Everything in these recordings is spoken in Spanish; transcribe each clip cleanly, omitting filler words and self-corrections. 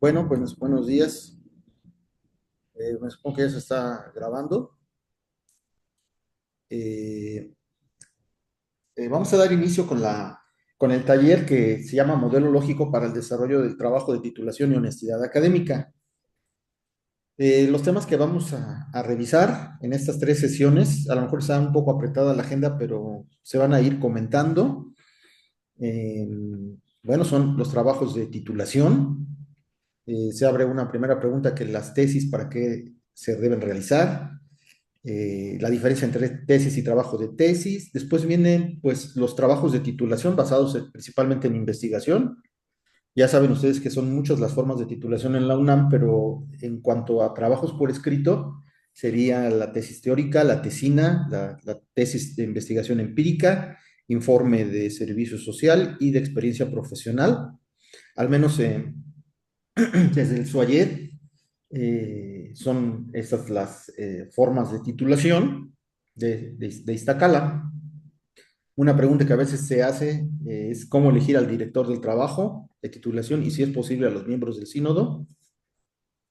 Bueno, pues buenos días. Me supongo que ya se está grabando. Eh, Vamos a dar inicio con el taller que se llama Modelo Lógico para el Desarrollo del Trabajo de Titulación y Honestidad Académica. Los temas que vamos a revisar en estas tres sesiones, a lo mejor está un poco apretada la agenda, pero se van a ir comentando. Eh, bueno, son los trabajos de titulación. Se abre una primera pregunta que las tesis, ¿para qué se deben realizar? La diferencia entre tesis y trabajo de tesis. Después vienen pues los trabajos de titulación basados principalmente en investigación. Ya saben ustedes que son muchas las formas de titulación en la UNAM, pero en cuanto a trabajos por escrito, sería la tesis teórica, la tesina, la tesis de investigación empírica, informe de servicio social y de experiencia profesional. Al menos desde el SUAYED, son estas las formas de titulación de Iztacala. Una pregunta que a veces se hace es cómo elegir al director del trabajo de titulación y si es posible a los miembros del sínodo.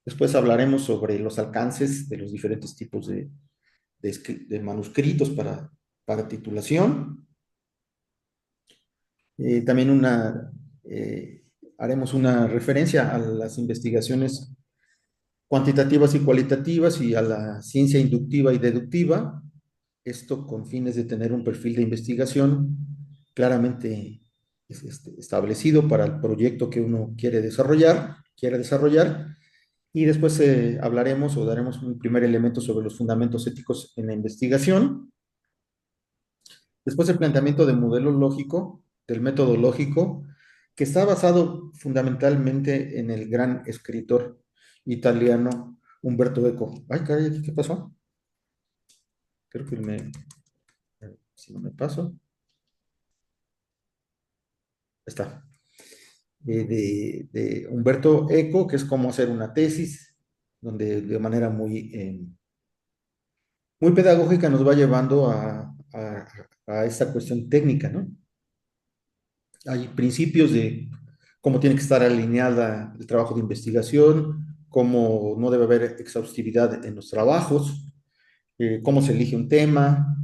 Después hablaremos sobre los alcances de los diferentes tipos de manuscritos para titulación. También haremos una referencia a las investigaciones cuantitativas y cualitativas y a la ciencia inductiva y deductiva, esto con fines de tener un perfil de investigación claramente establecido para el proyecto que uno quiere desarrollar, y después hablaremos o daremos un primer elemento sobre los fundamentos éticos en la investigación. Después el planteamiento del modelo lógico, del método lógico, que está basado fundamentalmente en el gran escritor italiano Umberto Eco. Ay, caray, ¿qué pasó? Creo que si no me paso, está. De Umberto Eco, que es cómo hacer una tesis, donde de manera muy pedagógica nos va llevando a esta cuestión técnica, ¿no? Hay principios de cómo tiene que estar alineada el trabajo de investigación, cómo no debe haber exhaustividad en los trabajos, cómo se elige un tema,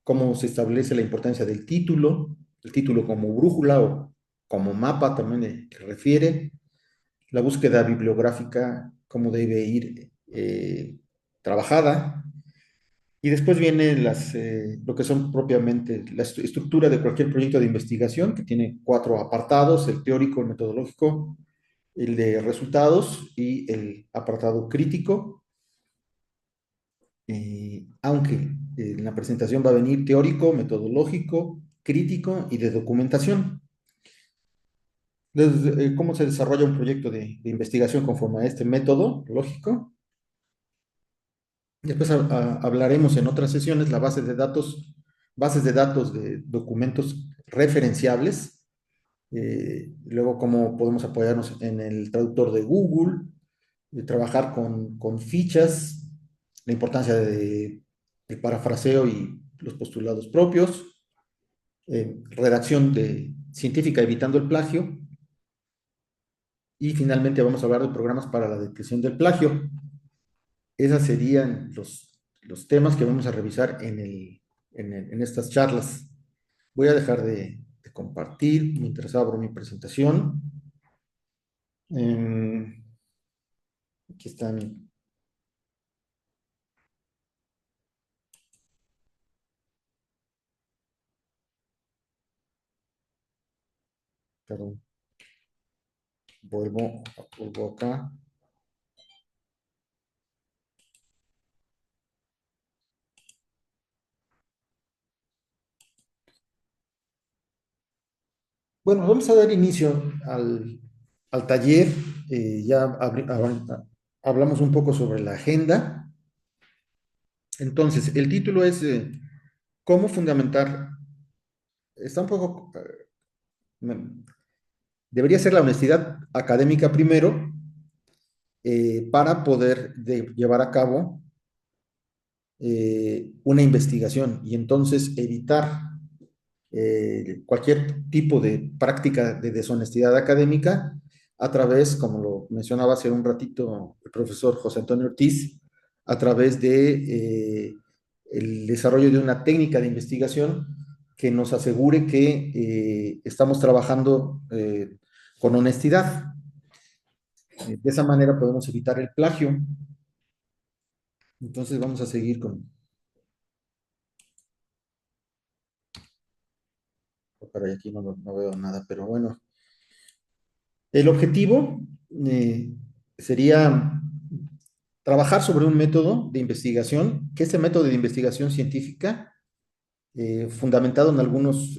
cómo se establece la importancia del título, el título como brújula o como mapa también que refiere, la búsqueda bibliográfica, cómo debe ir trabajada, y después viene lo que son propiamente la estructura de cualquier proyecto de investigación, que tiene cuatro apartados: el teórico, el metodológico, el de resultados y el apartado crítico. Aunque en la presentación va a venir teórico, metodológico, crítico y de documentación. Desde, cómo se desarrolla un proyecto de investigación conforme a este método lógico. Después hablaremos en otras sesiones la bases de datos de documentos referenciables, luego cómo podemos apoyarnos en el traductor de Google, trabajar con fichas, la importancia de parafraseo y los postulados propios, redacción científica evitando el plagio, y finalmente vamos a hablar de programas para la detección del plagio. Esos serían los temas que vamos a revisar en estas charlas. Voy a dejar de compartir mientras abro mi presentación. Eh, Aquí está perdón, vuelvo acá. Bueno, vamos a dar inicio al taller. Ya hablamos un poco sobre la agenda. Entonces, el título es ¿cómo fundamentar? Está un poco, debería ser la honestidad académica primero, para poder llevar a cabo una investigación y entonces evitar cualquier tipo de práctica de deshonestidad académica, a través, como lo mencionaba hace un ratito el profesor José Antonio Ortiz, a través de el desarrollo de una técnica de investigación que nos asegure que estamos trabajando con honestidad. De esa manera podemos evitar el plagio. Entonces vamos a seguir con... Para aquí no veo nada, pero bueno. El objetivo eh, sería trabajar sobre un método de investigación, que ese método de investigación científica, fundamentado en algunas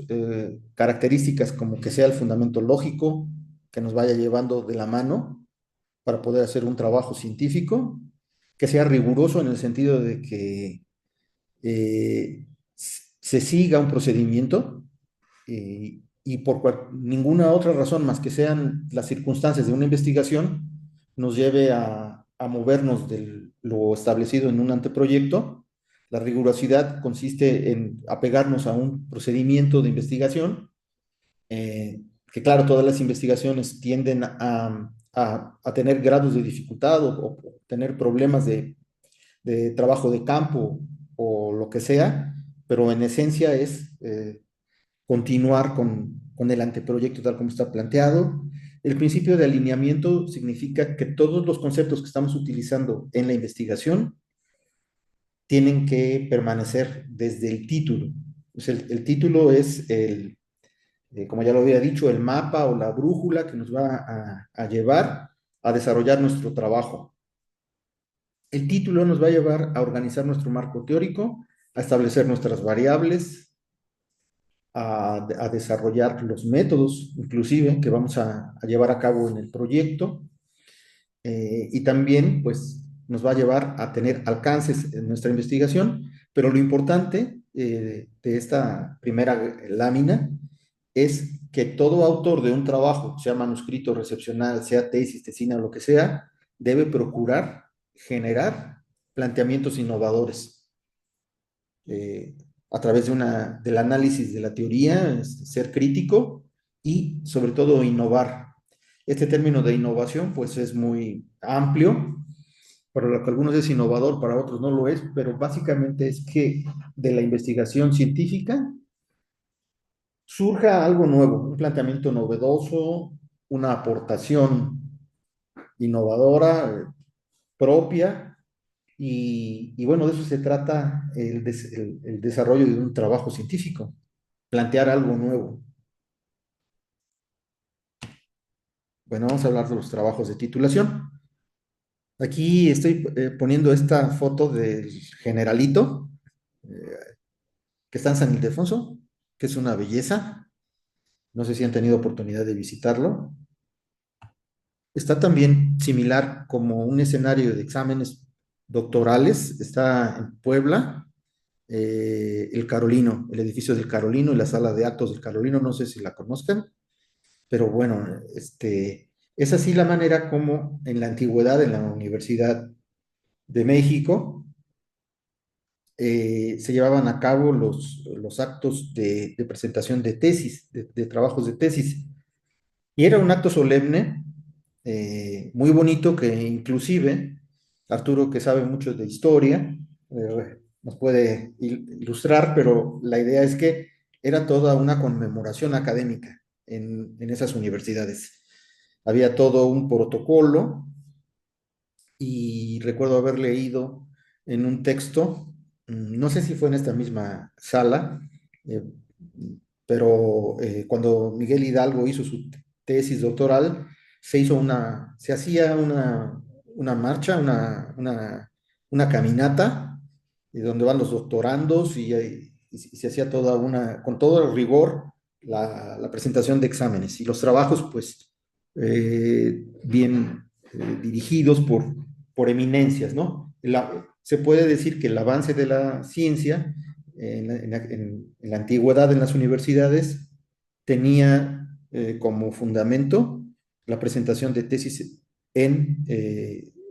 características como que sea el fundamento lógico, que nos vaya llevando de la mano para poder hacer un trabajo científico, que sea riguroso en el sentido de que se siga un procedimiento y por ninguna otra razón más que sean las circunstancias de una investigación nos lleve a movernos de lo establecido en un anteproyecto. La rigurosidad consiste en apegarnos a un procedimiento de investigación, que claro, todas las investigaciones tienden a tener grados de dificultad o tener problemas de trabajo de campo o lo que sea, pero en esencia es continuar con el anteproyecto tal como está planteado. El principio de alineamiento significa que todos los conceptos que estamos utilizando en la investigación tienen que permanecer desde el título. Pues el título es como ya lo había dicho, el mapa o la brújula que nos va a llevar a desarrollar nuestro trabajo. El título nos va a llevar a organizar nuestro marco teórico, a establecer nuestras variables, a desarrollar los métodos, inclusive, que vamos a llevar a cabo en el proyecto, y también, pues, nos va a llevar a tener alcances en nuestra investigación, pero lo importante de esta primera lámina es que todo autor de un trabajo, sea manuscrito, recepcional, sea tesis, tesina, lo que sea, debe procurar generar planteamientos innovadores eh, a través del análisis de la teoría, ser crítico y sobre todo innovar. Este término de innovación pues es muy amplio, para lo que algunos es innovador, para otros no lo es, pero básicamente es que de la investigación científica surja algo nuevo, un planteamiento novedoso, una aportación innovadora, propia, y bueno, de eso se trata el desarrollo de un trabajo científico, plantear algo nuevo. Bueno, vamos a hablar de los trabajos de titulación. Aquí estoy poniendo esta foto del generalito eh, que está en San Ildefonso, que es una belleza. No sé si han tenido oportunidad de visitarlo. Está también similar como un escenario de exámenes doctorales. Está en Puebla, el Carolino, el edificio del Carolino y la sala de actos del Carolino. No sé si la conozcan, pero bueno, es así la manera como en la antigüedad, en la Universidad de México, se llevaban a cabo los actos de presentación de tesis, de trabajos de tesis. Y era un acto solemne, muy bonito, que inclusive Arturo, que sabe mucho de historia, nos puede ilustrar, pero la idea es que era toda una conmemoración académica en esas universidades. Había todo un protocolo y recuerdo haber leído en un texto, no sé si fue en esta misma sala, eh, pero cuando Miguel Hidalgo hizo su tesis doctoral, se hacía una marcha, una caminata, donde van los doctorandos y se hacía con todo el rigor, la presentación de exámenes y los trabajos, pues, bien dirigidos por eminencias, ¿no? Se puede decir que el avance de la ciencia en la antigüedad en las universidades tenía como fundamento la presentación de tesis en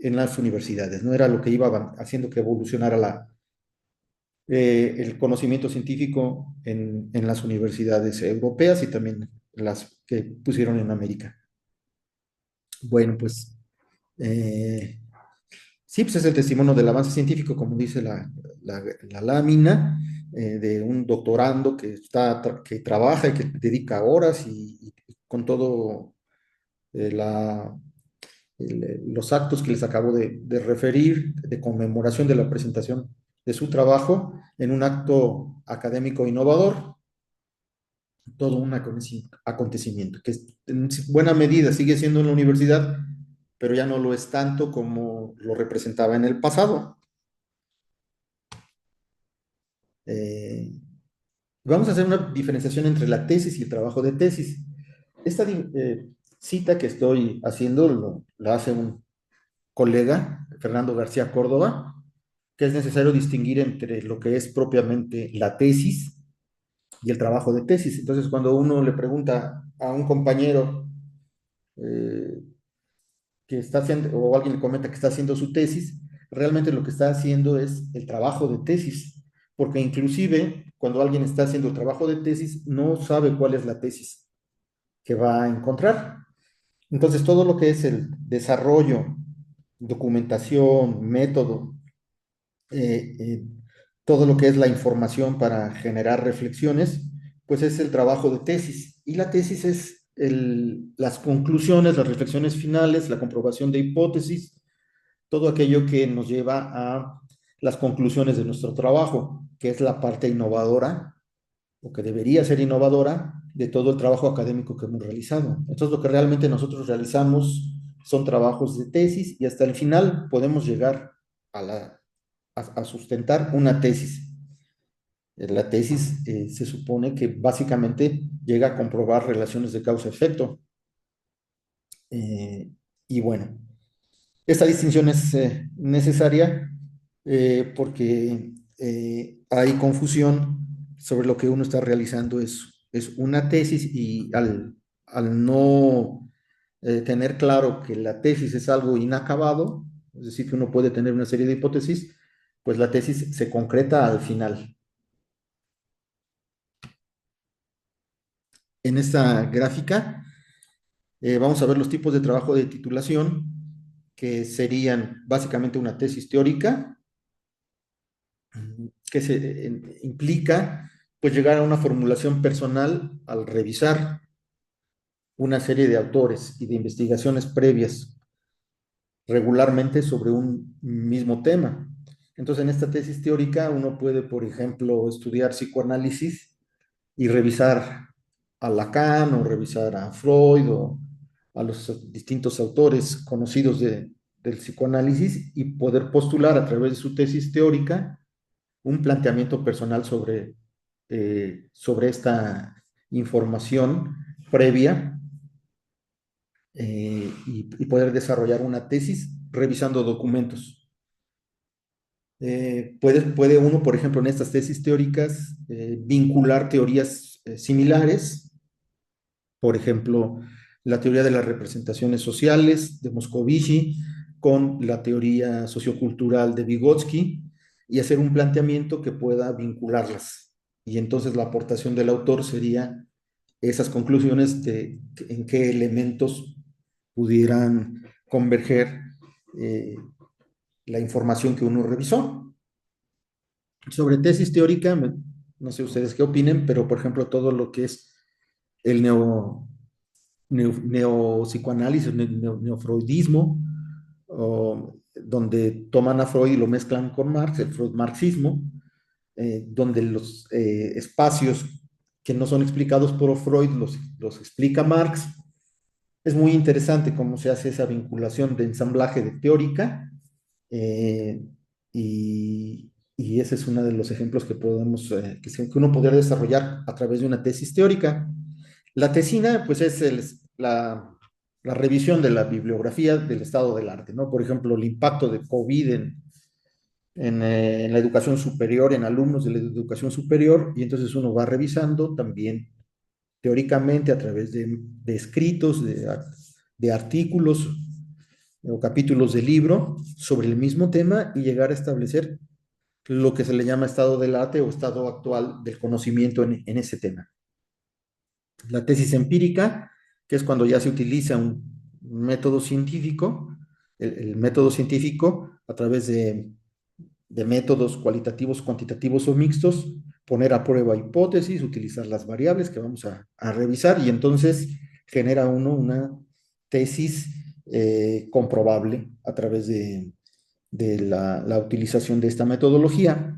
las universidades, ¿no? Era lo que iba haciendo que evolucionara el conocimiento científico en las universidades europeas y también las que pusieron en América. Bueno, pues sí, pues es el testimonio del avance científico, como dice la lámina, de un doctorando que trabaja y que dedica horas y con todo eh, la, los actos que les acabo de referir, de conmemoración de la presentación de su trabajo en un acto académico innovador, todo un acontecimiento, que en buena medida sigue siendo en la universidad, pero ya no lo es tanto como lo representaba en el pasado. Eh, Vamos a hacer una diferenciación entre la tesis y el trabajo de tesis. Esta cita que estoy haciendo la hace un colega, Fernando García Córdoba, que es necesario distinguir entre lo que es propiamente la tesis y el trabajo de tesis. Entonces, cuando uno le pregunta a un compañero eh, que está haciendo, o alguien le comenta que está haciendo su tesis, realmente lo que está haciendo es el trabajo de tesis, porque inclusive cuando alguien está haciendo el trabajo de tesis, no sabe cuál es la tesis que va a encontrar. Entonces, todo lo que es el desarrollo, documentación, método, eh, eh, todo lo que es la información para generar reflexiones, pues es el trabajo de tesis. Y la tesis es las conclusiones, las reflexiones finales, la comprobación de hipótesis, todo aquello que nos lleva a las conclusiones de nuestro trabajo, que es la parte innovadora, o que debería ser innovadora, de todo el trabajo académico que hemos realizado. Entonces, lo que realmente nosotros realizamos son trabajos de tesis y hasta el final podemos llegar a sustentar una tesis. La tesis se supone que básicamente llega a comprobar relaciones de causa-efecto. Eh, y bueno, esta distinción es necesaria porque hay confusión sobre lo que uno está realizando es una tesis y al no tener claro que la tesis es algo inacabado, es decir, que uno puede tener una serie de hipótesis, pues la tesis se concreta al final. En esta gráfica vamos a ver los tipos de trabajo de titulación, que serían básicamente una tesis teórica, que implica pues llegar a una formulación personal al revisar una serie de autores y de investigaciones previas regularmente sobre un mismo tema. Entonces, en esta tesis teórica uno puede, por ejemplo, estudiar psicoanálisis y revisar a Lacan o revisar a Freud o a los distintos autores conocidos del psicoanálisis y poder postular a través de su tesis teórica un planteamiento personal sobre esta información previa y poder desarrollar una tesis revisando documentos. Puede uno, por ejemplo, en estas tesis teóricas, vincular teorías similares, por ejemplo, la teoría de las representaciones sociales de Moscovici con la teoría sociocultural de Vygotsky y hacer un planteamiento que pueda vincularlas. Y entonces la aportación del autor sería esas conclusiones de en qué elementos pudieran converger eh, la información que uno revisó. Sobre tesis teórica, no sé ustedes qué opinen, pero por ejemplo todo lo que es el neopsicoanálisis, neofreudismo, donde toman a Freud y lo mezclan con Marx, el Freud marxismo, donde los espacios que no son explicados por Freud los explica Marx. Es muy interesante cómo se hace esa vinculación de ensamblaje de teórica eh, y ese es uno de los ejemplos que podemos, que uno podría desarrollar a través de una tesis teórica. La tesina, pues es la revisión de la bibliografía del estado del arte, ¿no? Por ejemplo, el impacto de COVID en la educación superior, en alumnos de la educación superior, y entonces uno va revisando también teóricamente a través de escritos, de artículos o capítulos de libro sobre el mismo tema y llegar a establecer lo que se le llama estado del arte o estado actual del conocimiento en ese tema. La tesis empírica, que es cuando ya se utiliza método científico, el método científico a través de métodos cualitativos, cuantitativos o mixtos, poner a prueba hipótesis, utilizar las variables que vamos a revisar y entonces genera uno una tesis comprobable a través de la utilización de esta metodología.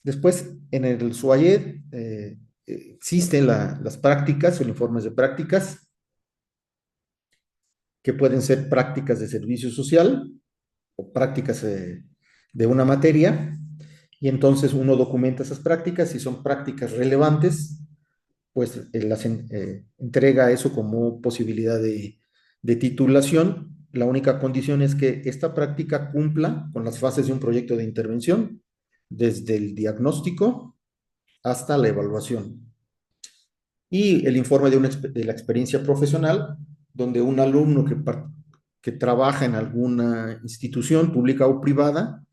Después, en el SUAYED existen las prácticas o informes de prácticas que pueden ser prácticas de servicio social o prácticas de una materia, y entonces uno documenta esas prácticas. Si son prácticas relevantes, pues las entrega eso como posibilidad de titulación. La única condición es que esta práctica cumpla con las fases de un proyecto de intervención, desde el diagnóstico hasta la evaluación. Y el informe de la experiencia profesional, donde un alumno que trabaja en alguna institución pública o privada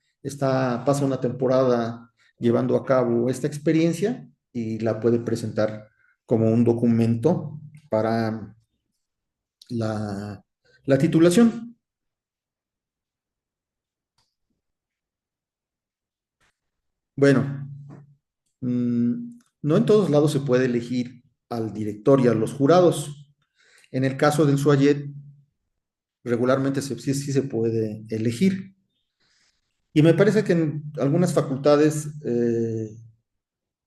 pasa una temporada llevando a cabo esta experiencia y la puede presentar como un documento para la, la titulación. Bueno, no en todos lados se puede elegir al director y a los jurados. En el caso del SUAYET, regularmente sí se puede elegir. Y me parece que en algunas facultades,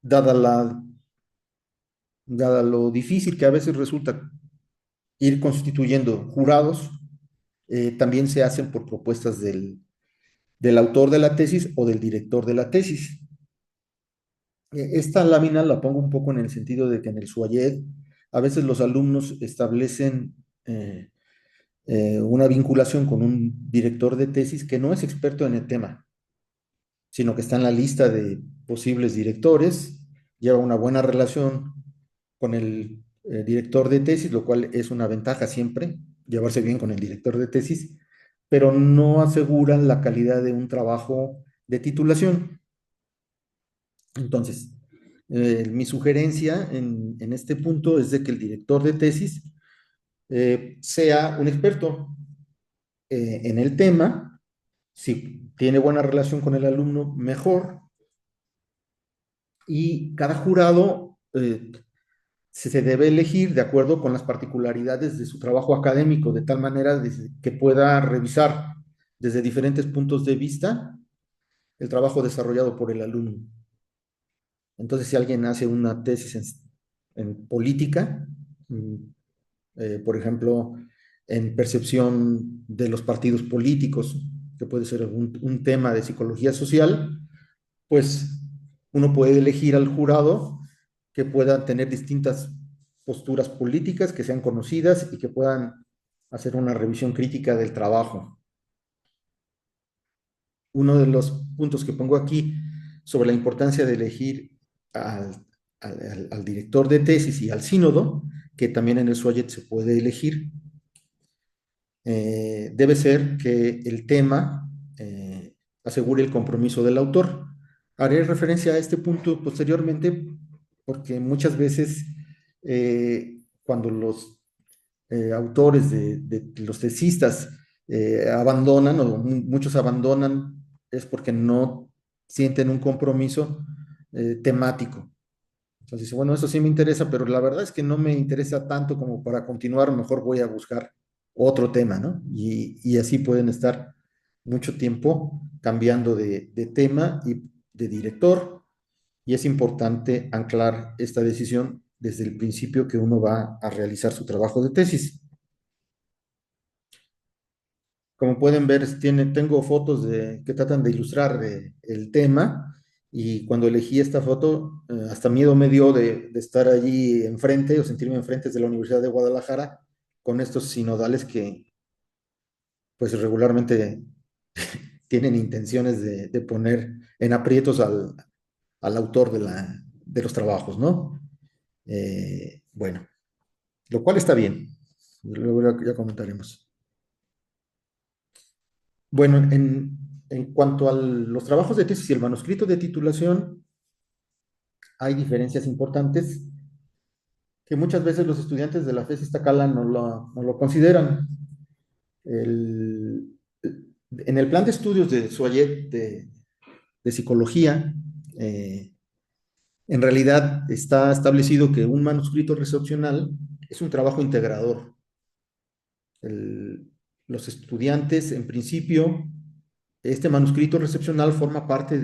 dada, dada lo difícil que a veces resulta ir constituyendo jurados, también se hacen por propuestas del autor de la tesis o del director de la tesis. Esta lámina la pongo un poco en el sentido de que en el SUAYED a veces los alumnos establecen una vinculación con un director de tesis que no es experto en el tema, sino que está en la lista de posibles directores, lleva una buena relación con el director de tesis, lo cual es una ventaja siempre, llevarse bien con el director de tesis, pero no aseguran la calidad de un trabajo de titulación. Entonces, mi sugerencia en este punto es de que el director de tesis sea un experto en el tema. Si tiene buena relación con el alumno, mejor. Y cada jurado se debe elegir de acuerdo con las particularidades de su trabajo académico, de tal manera que pueda revisar desde diferentes puntos de vista el trabajo desarrollado por el alumno. Entonces, si alguien hace una tesis en política, por ejemplo, en percepción de los partidos políticos, que puede ser un tema de psicología social, pues uno puede elegir al jurado que pueda tener distintas posturas políticas, que sean conocidas y que puedan hacer una revisión crítica del trabajo. Uno de los puntos que pongo aquí sobre la importancia de elegir al director de tesis y al sínodo, que también en el SUAYET se puede elegir, debe ser que el tema asegure el compromiso del autor. Haré referencia a este punto posteriormente porque muchas veces cuando los autores de los tesistas abandonan o muchos abandonan es porque no sienten un compromiso temático. Entonces dice, bueno, eso sí me interesa, pero la verdad es que no me interesa tanto como para continuar, mejor voy a buscar otro tema, ¿no? Y así pueden estar mucho tiempo cambiando de tema y de director, y es importante anclar esta decisión desde el principio que uno va a realizar su trabajo de tesis. Como pueden ver, tengo fotos que tratan de ilustrar el tema, y cuando elegí esta foto, hasta miedo me dio de estar allí enfrente o sentirme enfrente de la Universidad de Guadalajara con estos sinodales que pues regularmente tienen intenciones de poner en aprietos al autor de los trabajos, ¿no? Bueno, lo cual está bien. Luego ya comentaremos. Bueno, en cuanto a los trabajos de tesis y el manuscrito de titulación, hay diferencias importantes que muchas veces los estudiantes de la FES Iztacala no lo consideran. El- en el plan de estudios de Suayet de psicología, en realidad está establecido que un manuscrito recepcional es un trabajo integrador. El- los estudiantes, en principio, este manuscrito recepcional forma parte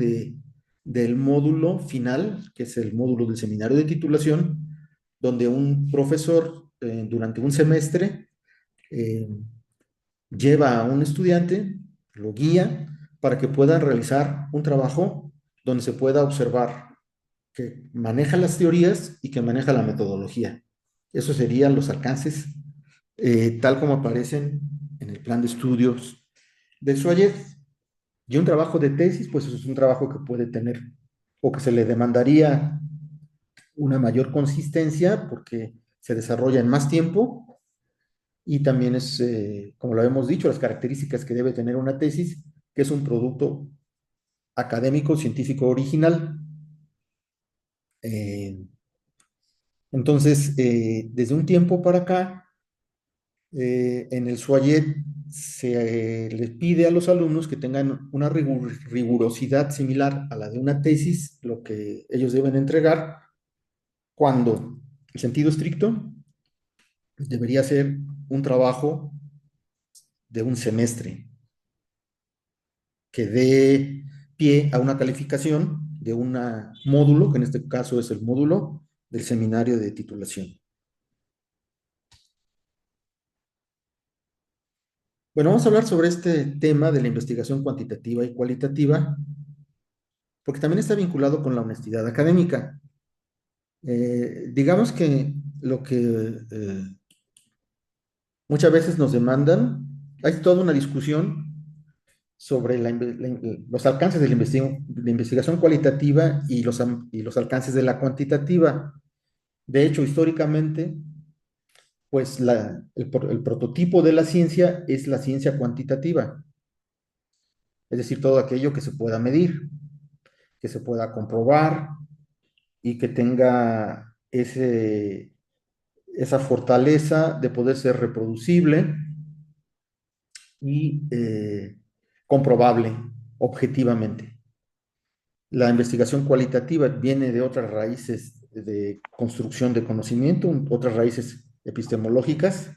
del módulo final, que es el módulo del seminario de titulación, donde un profesor durante un semestre eh, lleva a un estudiante, lo guía para que pueda realizar un trabajo donde se pueda observar que maneja las teorías y que maneja la metodología. Esos serían los alcances tal como aparecen en el plan de estudios de Suárez. Y un trabajo de tesis, pues es un trabajo que puede tener o que se le demandaría una mayor consistencia porque se desarrolla en más tiempo y también es, como lo hemos dicho, las características que debe tener una tesis, que es un producto académico, científico original. Eh, entonces, desde un tiempo para acá, en el SUAYET se les pide a los alumnos que tengan una rigurosidad similar a la de una tesis, lo que ellos deben entregar, cuando, en sentido estricto, debería ser un trabajo de un semestre que dé pie a una calificación de un módulo, que en este caso es el módulo del seminario de titulación. Bueno, vamos a hablar sobre este tema de la investigación cuantitativa y cualitativa, porque también está vinculado con la honestidad académica. Digamos que lo que muchas veces nos demandan, hay toda una discusión sobre los alcances de la investigación cualitativa y y los alcances de la cuantitativa. De hecho, históricamente, pues el prototipo de la ciencia es la ciencia cuantitativa, es decir, todo aquello que se pueda medir, que se pueda comprobar y que tenga esa fortaleza de poder ser reproducible y comprobable objetivamente. La investigación cualitativa viene de otras raíces de construcción de conocimiento, otras raíces epistemológicas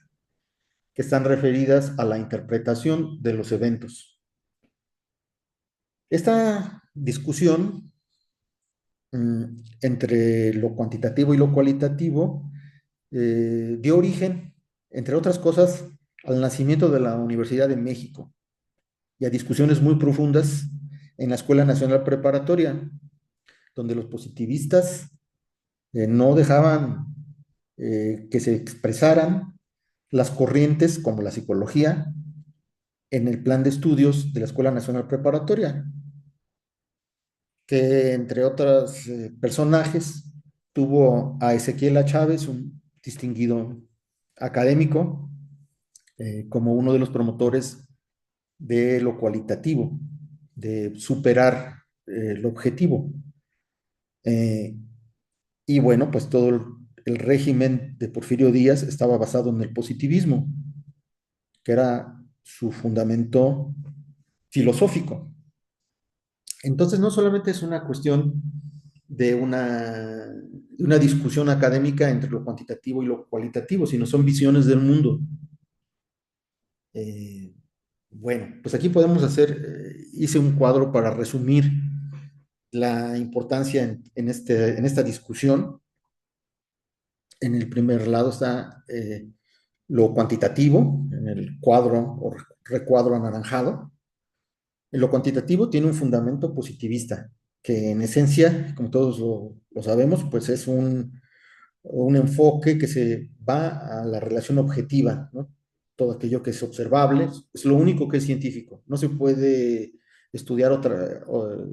que están referidas a la interpretación de los eventos. Esta discusión entre lo cuantitativo y lo cualitativo dio origen, entre otras cosas, al nacimiento de la Universidad de México y a discusiones muy profundas en la Escuela Nacional Preparatoria, donde los positivistas no dejaban que se expresaran las corrientes como la psicología en el plan de estudios de la Escuela Nacional Preparatoria, que entre otros personajes tuvo a Ezequiel A. Chávez, un distinguido académico, como uno de los promotores de lo cualitativo, de superar lo objetivo. Eh, y bueno, pues todo el régimen de Porfirio Díaz estaba basado en el positivismo, que era su fundamento filosófico. Entonces, no solamente es una cuestión de una discusión académica entre lo cuantitativo y lo cualitativo, sino son visiones del mundo. Eh, bueno, pues aquí podemos hice un cuadro para resumir la importancia en esta discusión. En el primer lado está lo cuantitativo, en el cuadro o recuadro anaranjado. En lo cuantitativo tiene un fundamento positivista, que en esencia, como todos lo sabemos, pues es un enfoque que se va a la relación objetiva, ¿no? Todo aquello que es observable es lo único que es científico. No se puede estudiar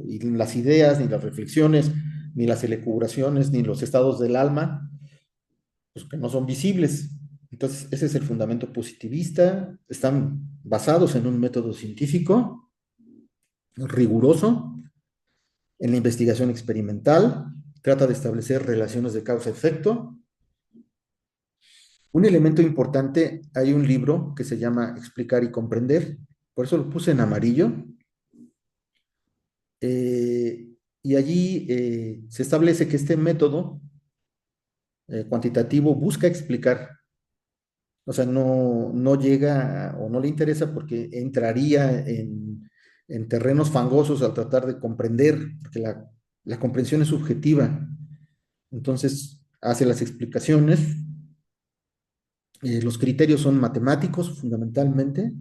y las ideas, ni las reflexiones, ni las elucubraciones, ni los estados del alma, pues que no son visibles. Entonces, ese es el fundamento positivista. Están basados en un método científico riguroso, en la investigación experimental, trata de establecer relaciones de causa-efecto Un elemento importante, hay un libro que se llama Explicar y Comprender, por eso lo puse en amarillo, y allí se establece que este método cuantitativo busca explicar, o sea, no llega o no le interesa porque entraría en terrenos fangosos al tratar de comprender, porque la comprensión es subjetiva. Entonces, hace las explicaciones. Los criterios son matemáticos fundamentalmente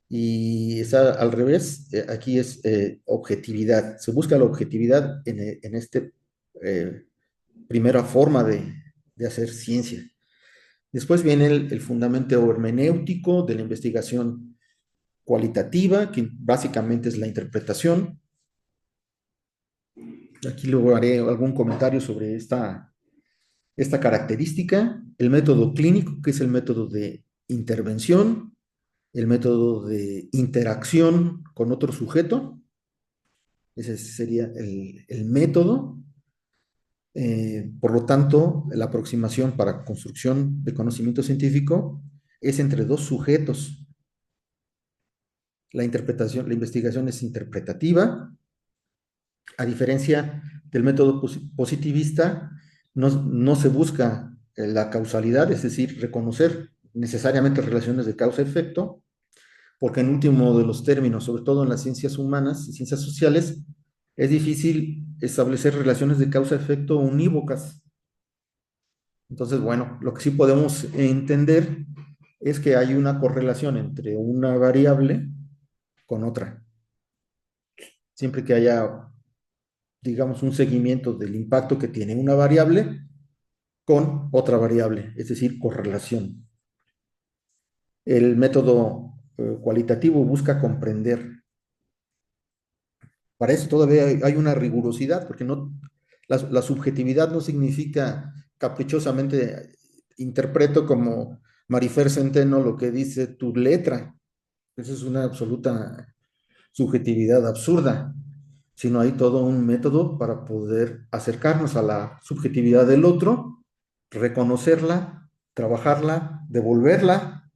y está al revés. Aquí es objetividad. Se busca la objetividad en este eh, primera forma de hacer ciencia. Después viene el fundamento hermenéutico de la investigación cualitativa, que básicamente es la interpretación. Aquí luego haré algún comentario sobre esta característica. El método clínico, que es el método de intervención, el método de interacción con otro sujeto, ese sería el método. Por lo tanto, la aproximación para construcción de conocimiento científico es entre dos sujetos. La interpretación, la investigación es interpretativa, a diferencia del método positivista, no se busca la causalidad, es decir, reconocer necesariamente relaciones de causa-efecto, porque en último de los términos, sobre todo en las ciencias humanas y ciencias sociales, es difícil establecer relaciones de causa-efecto unívocas. Entonces, bueno, lo que sí podemos entender es que hay una correlación entre una variable con otra. Siempre que haya, digamos, un seguimiento del impacto que tiene una variable con otra variable, es decir, correlación. El método cualitativo busca comprender. Para eso todavía hay una rigurosidad, porque la subjetividad no significa caprichosamente interpreto como Marifer Centeno lo que dice tu letra. Esa es una absoluta subjetividad absurda, sino hay todo un método para poder acercarnos a la subjetividad del otro, reconocerla, trabajarla, devolverla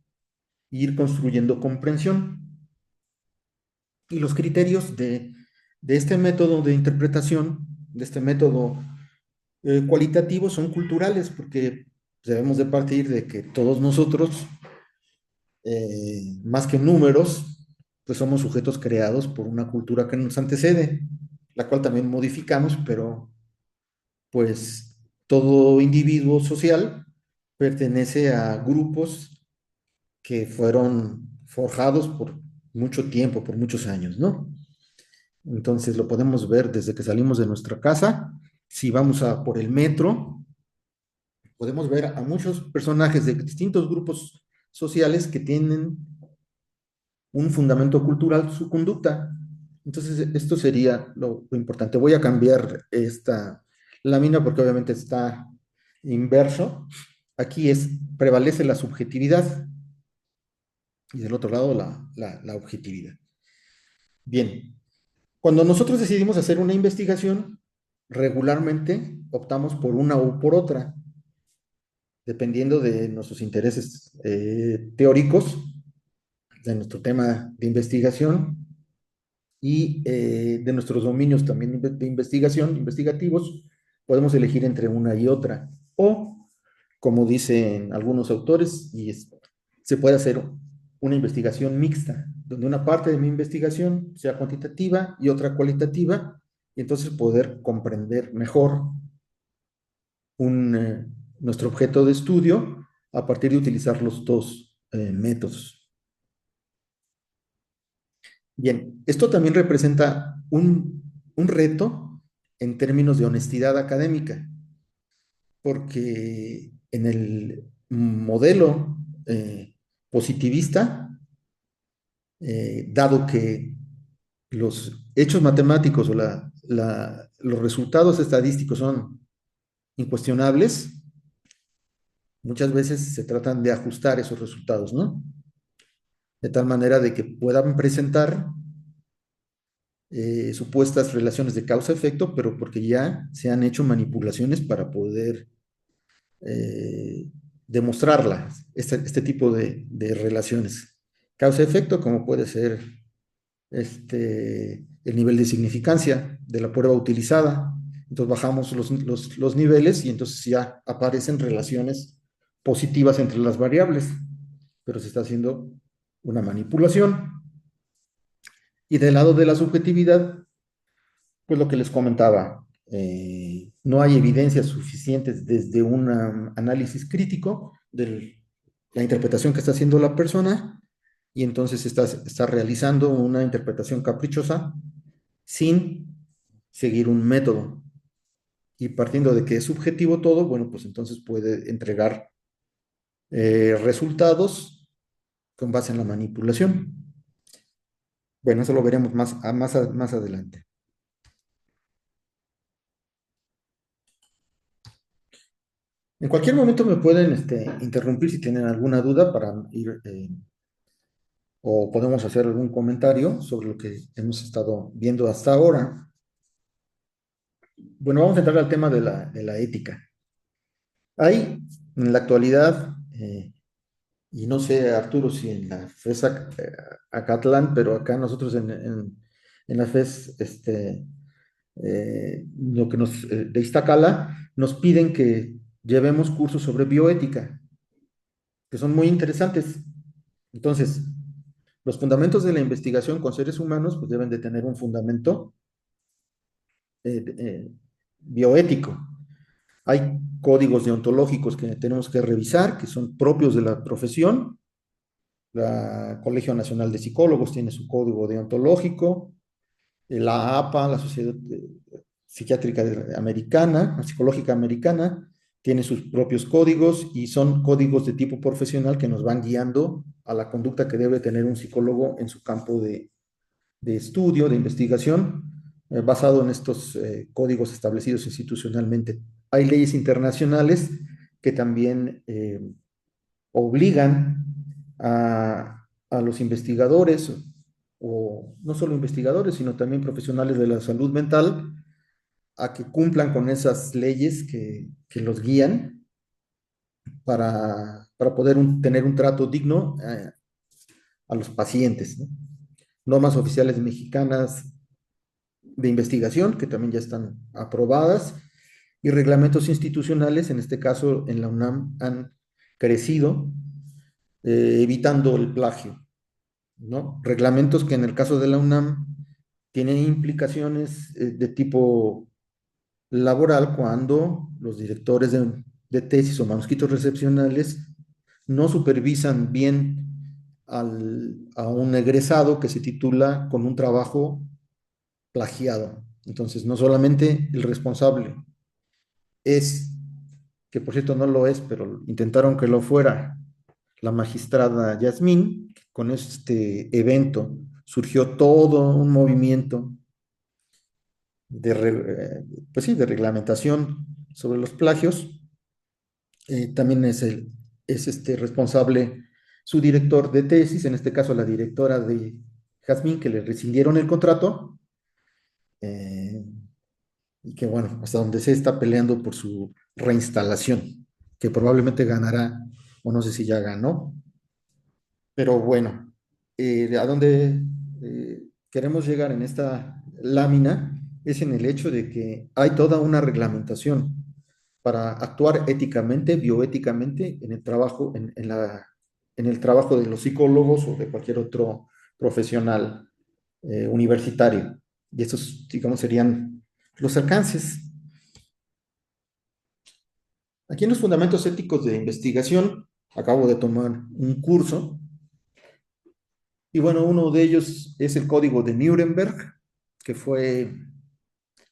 e ir construyendo comprensión. Y los criterios de este método de interpretación, de este método cualitativo, son culturales, porque debemos de partir de que todos nosotros, más que números, pues somos sujetos creados por una cultura que nos antecede, la cual también modificamos, pero pues todo individuo social pertenece a grupos que fueron forjados por mucho tiempo, por muchos años, ¿no? Entonces lo podemos ver desde que salimos de nuestra casa. Si vamos a por el metro, podemos ver a muchos personajes de distintos grupos sociales que tienen un fundamento cultural su conducta. Entonces, esto sería lo importante. Voy a cambiar esta lámina porque obviamente está inverso. Aquí prevalece la subjetividad y del otro lado la objetividad. Bien, cuando nosotros decidimos hacer una investigación, regularmente optamos por una o por otra, dependiendo de nuestros intereses teóricos, de nuestro tema de investigación y de nuestros dominios también de investigación, investigativos, podemos elegir entre una y otra. O, como dicen algunos autores, se puede hacer una investigación mixta, donde una parte de mi investigación sea cuantitativa y otra cualitativa, y entonces poder comprender mejor un, nuestro objeto de estudio a partir de utilizar los dos métodos. Bien, esto también representa un reto en términos de honestidad académica, porque en el modelo positivista, dado que los hechos matemáticos o los resultados estadísticos son incuestionables, muchas veces se tratan de ajustar esos resultados, ¿no? De tal manera de que puedan presentar supuestas relaciones de causa-efecto, pero porque ya se han hecho manipulaciones para poder eh, demostrarla, este tipo de relaciones. Causa-efecto, como puede ser el nivel de significancia de la prueba utilizada. Entonces bajamos los niveles y entonces ya aparecen relaciones positivas entre las variables, pero se está haciendo una manipulación. Y del lado de la subjetividad, pues lo que les comentaba, no hay evidencias suficientes desde un análisis crítico de la interpretación que está haciendo la persona y entonces está realizando una interpretación caprichosa sin seguir un método. Y partiendo de que es subjetivo todo, bueno, pues entonces puede entregar resultados con base en la manipulación. Bueno, eso lo veremos más adelante. En cualquier momento me pueden interrumpir si tienen alguna duda para ir, o podemos hacer algún comentario sobre lo que hemos estado viendo hasta ahora. Bueno, vamos a entrar al tema de la ética. Hay en la actualidad, y no sé, Arturo, si en la FES Acatlán, pero acá nosotros en la FES, lo que de Iztacala, nos piden que llevemos cursos sobre bioética, que son muy interesantes. Entonces, los fundamentos de la investigación con seres humanos pues deben de tener un fundamento bioético. Hay códigos deontológicos que tenemos que revisar, que son propios de la profesión. La Colegio Nacional de Psicólogos tiene su código deontológico. La APA, la Sociedad Psiquiátrica Americana, Psicológica Americana, tiene sus propios códigos y son códigos de tipo profesional que nos van guiando a la conducta que debe tener un psicólogo en su campo de estudio, de investigación, basado en estos códigos establecidos institucionalmente. Hay leyes internacionales que también obligan a los investigadores, o no solo investigadores, sino también profesionales de la salud mental, a que cumplan con esas leyes que los guían para poder tener un trato digno a los pacientes, ¿no? Normas oficiales mexicanas de investigación, que también ya están aprobadas, y reglamentos institucionales, en este caso en la UNAM, han crecido, evitando el plagio, ¿no? Reglamentos que en el caso de la UNAM tienen implicaciones de tipo laboral cuando los directores de tesis o manuscritos recepcionales no supervisan bien a un egresado que se titula con un trabajo plagiado. Entonces, no solamente el responsable es, que por cierto no lo es, pero intentaron que lo fuera, la magistrada Yasmín, con este evento surgió todo un movimiento pues sí, de reglamentación sobre los plagios. También es responsable su director de tesis, en este caso la directora de Jazmín, que le rescindieron el contrato, eh, y que bueno, hasta donde se está peleando por su reinstalación, que probablemente ganará, o no sé si ya ganó, pero bueno, a donde queremos llegar en esta lámina es en el hecho de que hay toda una reglamentación para actuar éticamente, bioéticamente en el trabajo, en el trabajo de los psicólogos o de cualquier otro profesional universitario. Y estos, digamos, serían los alcances. Aquí en los fundamentos éticos de investigación, acabo de tomar un curso, y bueno, uno de ellos es el Código de Nuremberg, que fue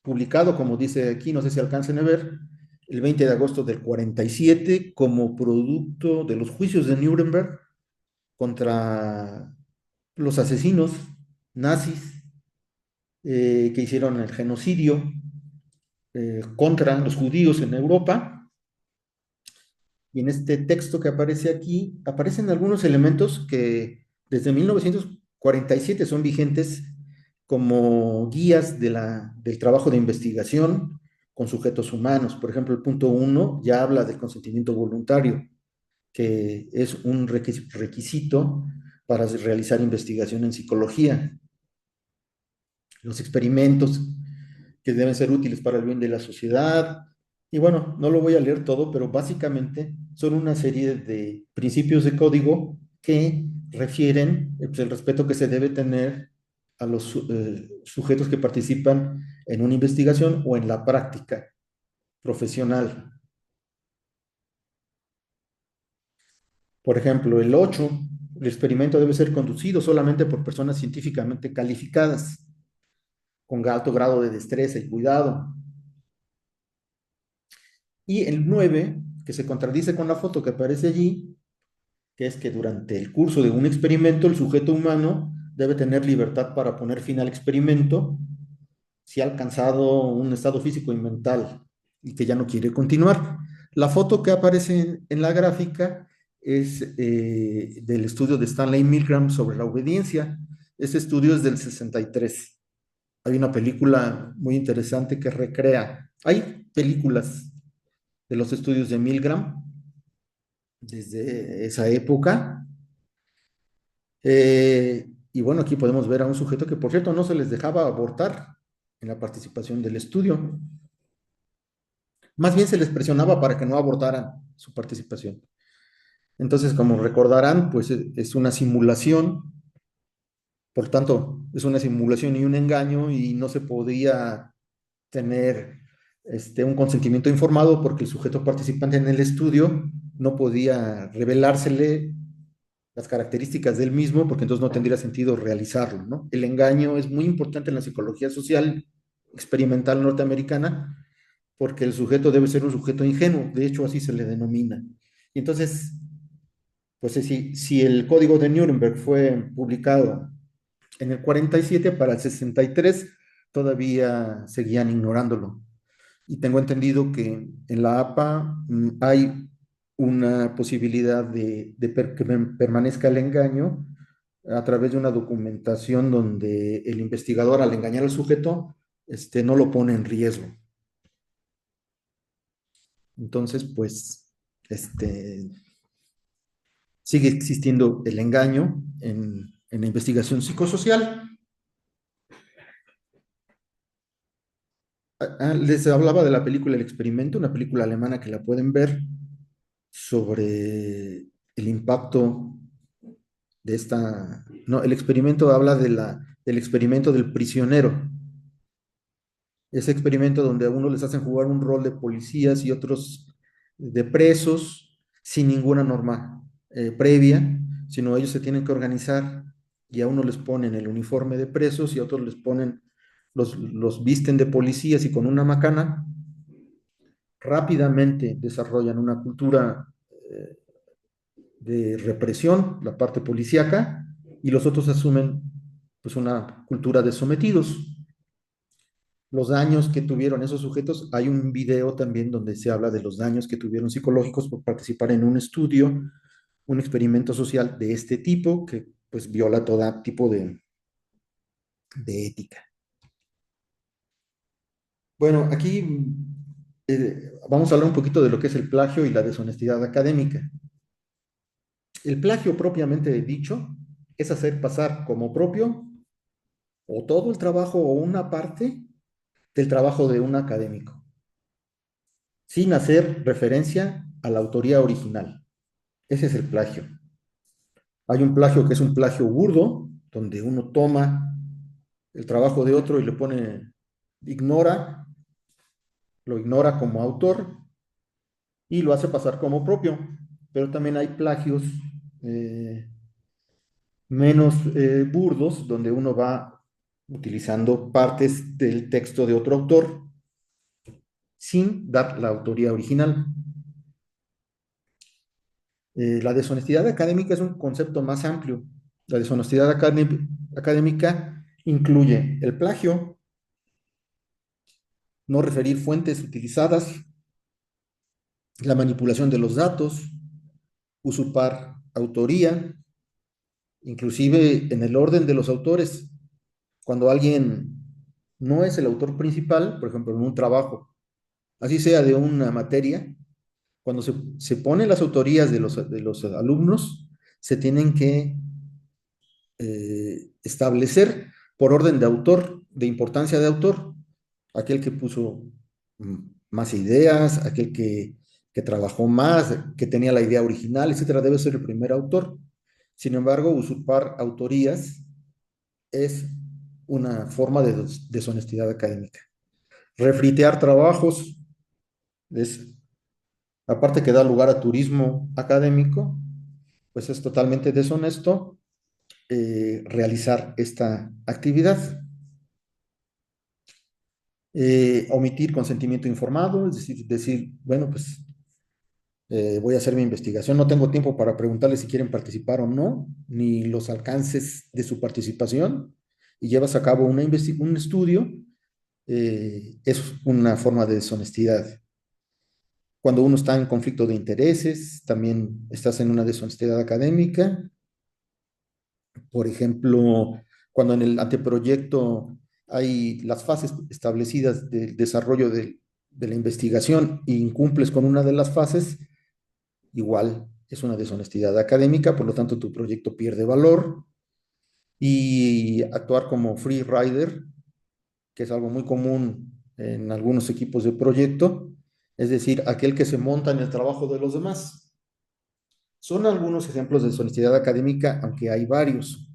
publicado, como dice aquí, no sé si alcancen a ver, el 20 de agosto del 47 como producto de los juicios de Nuremberg contra los asesinos nazis que hicieron el genocidio contra los judíos en Europa. Y en este texto que aparece aquí, aparecen algunos elementos que desde 1947 son vigentes como guías del trabajo de investigación con sujetos humanos. Por ejemplo, el punto 1 ya habla del consentimiento voluntario. que es un requisito para realizar investigación en psicología. Los experimentos que deben ser útiles para el bien de la sociedad. Y bueno, no lo voy a leer todo, pero básicamente son una serie de principios de código que refieren pues, el respeto que se debe tener a los sujetos que participan en una investigación o en la práctica profesional. Por ejemplo, el 8, el experimento debe ser conducido solamente por personas científicamente calificadas, con alto grado de destreza y cuidado. Y el 9, que se contradice con la foto que aparece allí, que es que durante el curso de un experimento el sujeto humano debe tener libertad para poner fin al experimento si ha alcanzado un estado físico y mental y que ya no quiere continuar. La foto que aparece en la gráfica es del estudio de Stanley Milgram sobre la obediencia. Este estudio es del 63. Hay una película muy interesante que recrea. Hay películas de los estudios de Milgram desde esa época. Y bueno, aquí podemos ver a un sujeto que, por cierto, no se les dejaba abortar en la participación del estudio. Más bien se les presionaba para que no abortaran su participación. Entonces, como recordarán, pues es una simulación, por tanto, es una simulación y un engaño y no se podía tener un consentimiento informado porque el sujeto participante en el estudio no podía revelársele las características del mismo, porque entonces no tendría sentido realizarlo, ¿no? El engaño es muy importante en la psicología social experimental norteamericana, porque el sujeto debe ser un sujeto ingenuo, de hecho así se le denomina. Y entonces, pues si el código de Nuremberg fue publicado en el 47, para el 63 todavía seguían ignorándolo. Y tengo entendido que en la APA hay una posibilidad que permanezca el engaño a través de una documentación donde el investigador, al engañar al sujeto, no lo pone en riesgo. Entonces, pues, sigue existiendo el engaño en la investigación psicosocial. Les hablaba de la película El Experimento, una película alemana que la pueden ver sobre el impacto de esta. No, el experimento habla del experimento del prisionero. Ese experimento donde a uno les hacen jugar un rol de policías y otros de presos sin ninguna norma previa, sino ellos se tienen que organizar y a uno les ponen el uniforme de presos y a otros les ponen, los visten de policías y con una macana rápidamente desarrollan una cultura de represión, la parte policíaca, y los otros asumen pues una cultura de sometidos. Los daños que tuvieron esos sujetos, hay un video también donde se habla de los daños que tuvieron psicológicos por participar en un estudio, un experimento social de este tipo que pues viola todo tipo de ética. Bueno, aquí vamos a hablar un poquito de lo que es el plagio y la deshonestidad académica. El plagio propiamente dicho es hacer pasar como propio o todo el trabajo o una parte del trabajo de un académico, sin hacer referencia a la autoría original. Ese es el plagio. Hay un plagio que es un plagio burdo, donde uno toma el trabajo de otro y le pone, ignora, lo ignora como autor y lo hace pasar como propio. Pero también hay plagios eh, menos burdos, donde uno va utilizando partes del texto de otro autor sin dar la autoría original. La deshonestidad académica es un concepto más amplio. La deshonestidad académica incluye el plagio, no referir fuentes utilizadas, la manipulación de los datos, usurpar autoría, inclusive en el orden de los autores. Cuando alguien no es el autor principal, por ejemplo, en un trabajo, así sea de una materia, Cuando se ponen las autorías de los alumnos, se tienen que establecer por orden de autor, de importancia de autor, aquel que puso más ideas, aquel que trabajó más, que tenía la idea original, etcétera, debe ser el primer autor. Sin embargo, usurpar autorías es una forma de deshonestidad académica. Refritear trabajos es, aparte que da lugar a turismo académico, pues es totalmente deshonesto realizar esta actividad. Omitir consentimiento informado, es decir, bueno, pues voy a hacer mi investigación, no tengo tiempo para preguntarles si quieren participar o no, ni los alcances de su participación, y llevas a cabo un estudio, es una forma de deshonestidad. Cuando uno está en conflicto de intereses, también estás en una deshonestidad académica. Por ejemplo, cuando en el anteproyecto hay las fases establecidas del desarrollo de la investigación e incumples con una de las fases, igual es una deshonestidad académica, por lo tanto tu proyecto pierde valor. Y actuar como free rider, que es algo muy común en algunos equipos de proyecto, es decir, aquel que se monta en el trabajo de los demás. Son algunos ejemplos de deshonestidad académica, aunque hay varios.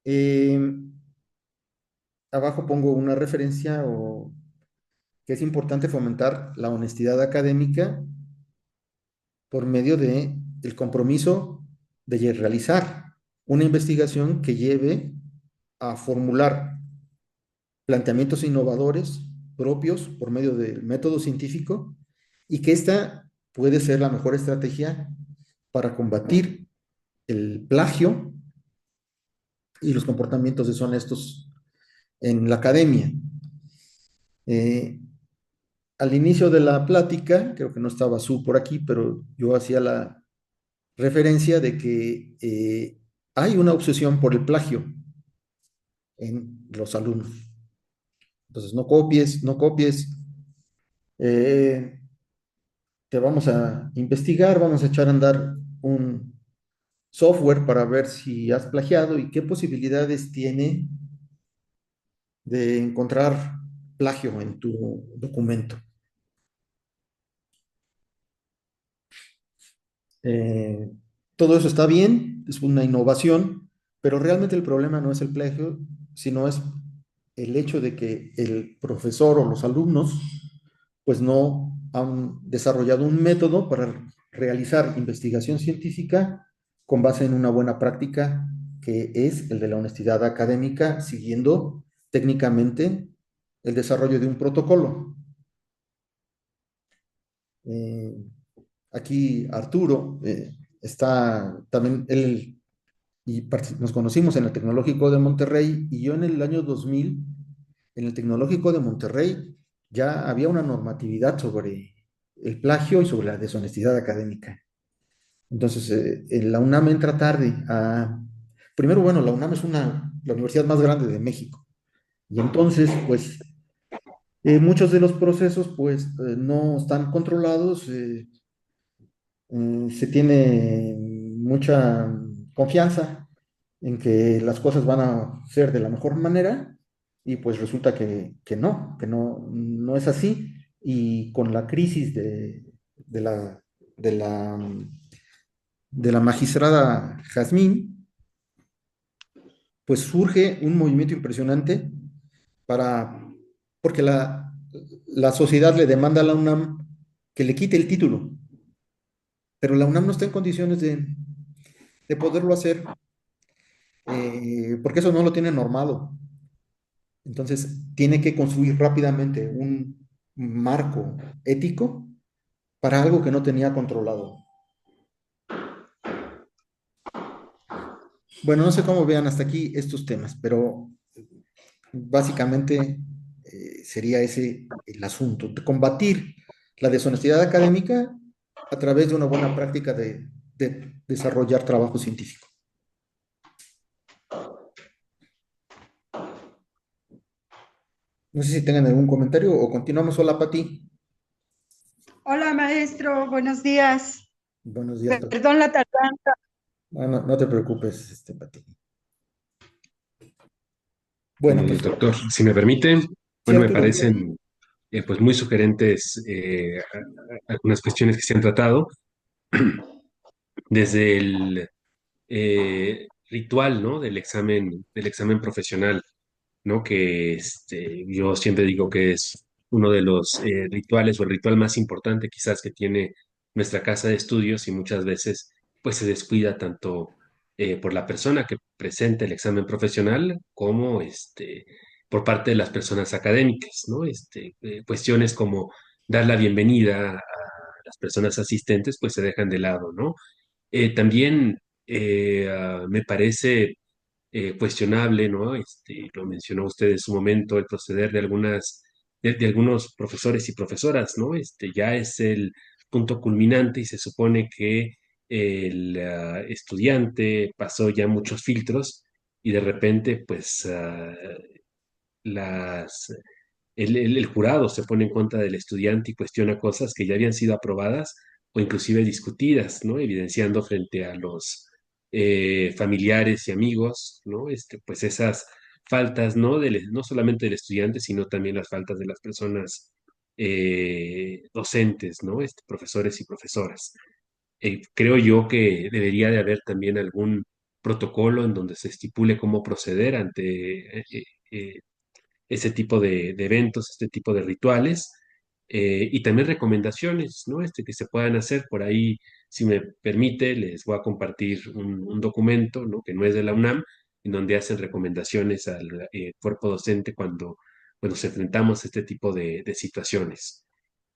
Eh, Abajo pongo una referencia o que es importante fomentar la honestidad académica por medio de el compromiso de realizar una investigación que lleve a formular planteamientos innovadores propios por medio del método científico y que esta puede ser la mejor estrategia para combatir el plagio y los comportamientos deshonestos en la academia. Eh, Al inicio de la plática, creo que no estaba Su por aquí, pero yo hacía la referencia de que hay una obsesión por el plagio en los alumnos. Entonces, no copies, no copies, eh, te vamos a investigar, vamos a echar a andar un software para ver si has plagiado y qué posibilidades tiene de encontrar plagio en tu documento. Eh, Todo eso está bien, es una innovación, pero realmente el problema no es el plagio, sino es el hecho de que el profesor o los alumnos pues no han desarrollado un método para realizar investigación científica con base en una buena práctica que es el de la honestidad académica, siguiendo técnicamente el desarrollo de un protocolo. Eh, Aquí Arturo está también, él y nos conocimos en el Tecnológico de Monterrey y yo en el año 2000, en el Tecnológico de Monterrey, ya había una normatividad sobre el plagio y sobre la deshonestidad académica. Entonces, la UNAM entra tarde a... Primero, bueno, la UNAM es la universidad más grande de México. Y entonces, pues, muchos de los procesos, pues, no están controlados. Se tiene mucha confianza en que las cosas van a ser de la mejor manera y pues resulta que no, no es así. Y con la crisis de la, de la, de la magistrada Jazmín, pues surge un movimiento impresionante para, porque la sociedad le demanda a la UNAM que le quite el título, pero la UNAM no está en condiciones de poderlo hacer porque eso no lo tiene normado. Entonces, tiene que construir rápidamente un marco ético para algo que no tenía controlado. Bueno, no sé cómo vean hasta aquí estos temas, pero básicamente sería ese el asunto, de combatir la deshonestidad académica a través de una buena práctica de desarrollar trabajo científico. No sé si tengan algún comentario o continuamos. Hola, Pati. Hola maestro, buenos días. Buenos días. Perdón la tardanza. Bueno, no te preocupes, Pati. Bueno, pues Doctor, si me permite, sí, bueno, me Arturo, dime. parecen pues muy sugerentes algunas cuestiones que se han tratado desde el ritual, ¿no? Del examen profesional, ¿no? Que yo siempre digo que es uno de los rituales o el ritual más importante quizás que tiene nuestra casa de estudios y muchas veces pues se descuida tanto por la persona que presenta el examen profesional como por parte de las personas académicas, ¿no? Cuestiones como dar la bienvenida a las personas asistentes pues se dejan de lado, ¿no? También me parece cuestionable, ¿no? Lo mencionó usted en su momento, el proceder de de algunos profesores y profesoras, ¿no? Ya es el punto culminante y se supone que el estudiante pasó ya muchos filtros y de repente, pues, las el jurado se pone en contra del estudiante y cuestiona cosas que ya habían sido aprobadas o inclusive discutidas, ¿no? Evidenciando frente a los familiares y amigos, ¿no? Pues esas faltas, ¿no? No solamente del estudiante, sino también las faltas de las personas docentes, ¿no? Profesores y profesoras. Creo yo que debería de haber también algún protocolo en donde se estipule cómo proceder ante eh, ese tipo de eventos, este tipo de rituales, y también recomendaciones, ¿no? Que se puedan hacer por ahí, si me permite, les voy a compartir un documento, ¿no? Que no es de la UNAM, en donde hacen recomendaciones al cuerpo docente cuando nos enfrentamos a este tipo de situaciones.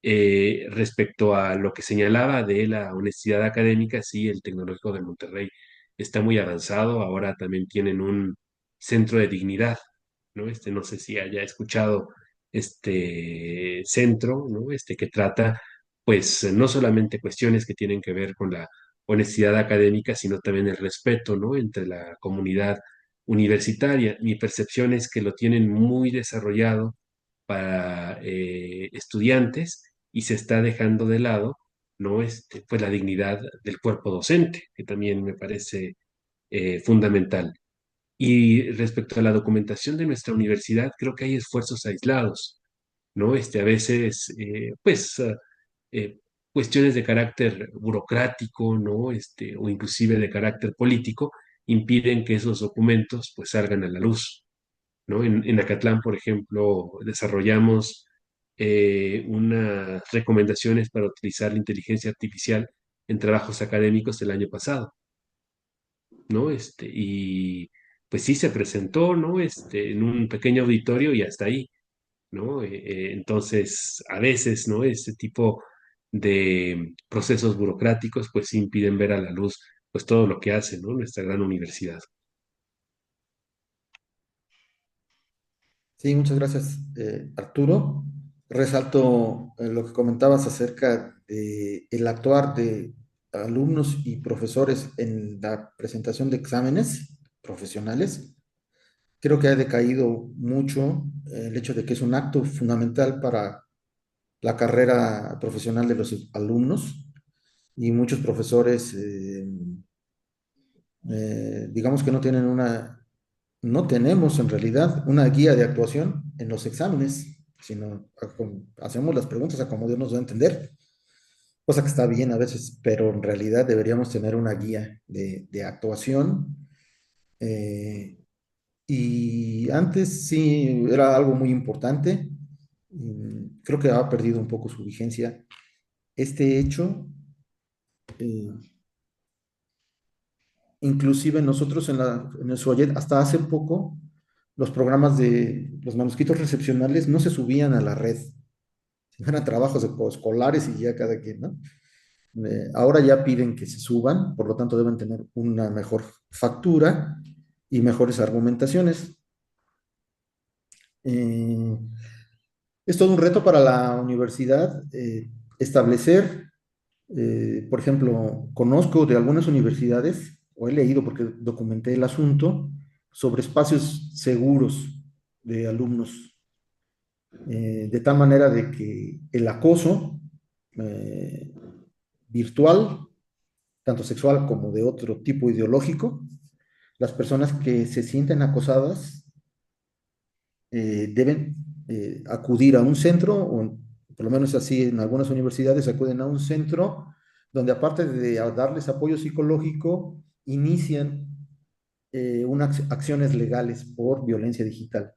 Respecto a lo que señalaba de la honestidad académica, sí, el Tecnológico de Monterrey está muy avanzado, ahora también tienen un centro de dignidad, ¿no? No sé si haya escuchado este centro, ¿no? Que trata, pues, no solamente cuestiones que tienen que ver con la honestidad académica, sino también el respeto, ¿no? Entre la comunidad universitaria. Mi percepción es que lo tienen muy desarrollado para estudiantes y se está dejando de lado, ¿no? Pues la dignidad del cuerpo docente, que también me parece fundamental. Y respecto a la documentación de nuestra universidad, creo que hay esfuerzos aislados, ¿no? A veces, pues, eh, cuestiones de carácter burocrático, ¿no? O inclusive de carácter político, impiden que esos documentos, pues, salgan a la luz, ¿no? En Acatlán, por ejemplo, desarrollamos unas recomendaciones para utilizar la inteligencia artificial en trabajos académicos el año pasado, ¿no? Y pues sí se presentó, ¿no? En un pequeño auditorio y hasta ahí, ¿no? Entonces, a veces, ¿no? Este tipo de procesos burocráticos, pues sí impiden ver a la luz, pues todo lo que hace, ¿no? Nuestra gran universidad. Sí, muchas gracias, Arturo. Resalto lo que comentabas acerca de el actuar de alumnos y profesores en la presentación de exámenes profesionales. Creo que ha decaído mucho el hecho de que es un acto fundamental para la carrera profesional de los alumnos y muchos profesores, digamos que no tenemos en realidad una guía de actuación en los exámenes, sino hacemos las preguntas a como Dios nos da a entender, cosa que está bien a veces, pero en realidad deberíamos tener una guía de actuación. eh, y antes sí era algo muy importante. Creo que ha perdido un poco su vigencia. Este hecho, eh, inclusive nosotros en el SOAYED, hasta hace poco, los programas de los manuscritos recepcionales no se subían a la red, eran trabajos de escolares y ya cada quien, ¿no? Ahora ya piden que se suban, por lo tanto deben tener una mejor factura y mejores argumentaciones. Eh, es todo un reto para la universidad establecer, por ejemplo, conozco de algunas universidades, o he leído porque documenté el asunto, sobre espacios seguros de alumnos, de tal manera de que el acoso eh, virtual, tanto sexual como de otro tipo ideológico, las personas que se sienten acosadas deben acudir a un centro, o por lo menos así en algunas universidades acuden a un centro donde aparte de darles apoyo psicológico, inician unas acciones legales por violencia digital.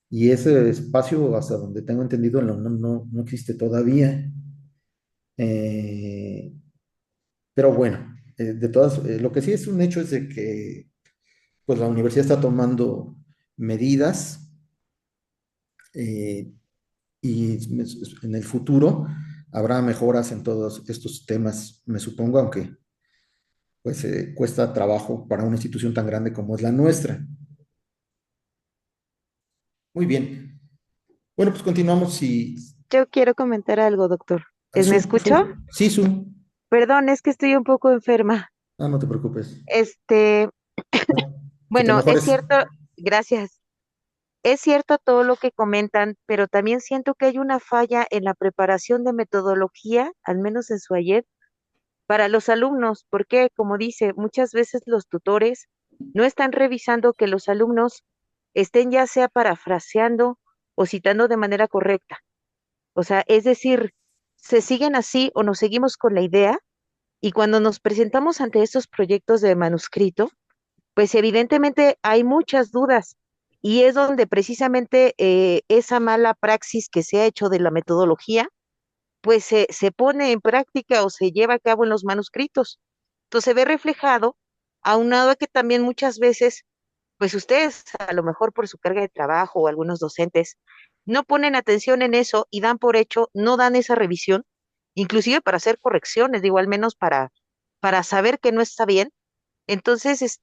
Y ese espacio, hasta donde tengo entendido, en la UNAM no existe todavía. Eh, pero bueno, lo que sí es un hecho es de que pues, la universidad está tomando medidas eh, y en el futuro habrá mejoras en todos estos temas, me supongo, aunque pues cuesta trabajo para una institución tan grande como es la nuestra. Muy bien. Bueno, pues continuamos y... Yo quiero comentar algo, doctor. ¿Me escuchó? Sí, Su. Perdón, es que estoy un poco enferma. Ah, no te preocupes. Este, Que te bueno, es mejores. cierto, gracias. Es cierto todo lo que comentan, pero también siento que hay una falla en la preparación de metodología, al menos en su ayer, para los alumnos, porque, como dice, muchas veces los tutores no están revisando que los alumnos estén ya sea parafraseando o citando de manera correcta. O sea, es decir, se siguen así o nos seguimos con la idea y cuando nos presentamos ante estos proyectos de manuscrito, pues evidentemente hay muchas dudas y es donde precisamente esa mala praxis que se ha hecho de la metodología, pues se pone en práctica o se lleva a cabo en los manuscritos. Entonces se ve reflejado, aunado a que también muchas veces, pues ustedes, a lo mejor por su carga de trabajo o algunos docentes, no ponen atención en eso y dan por hecho, no dan esa revisión, inclusive para hacer correcciones, digo, al menos para saber que no está bien. Entonces,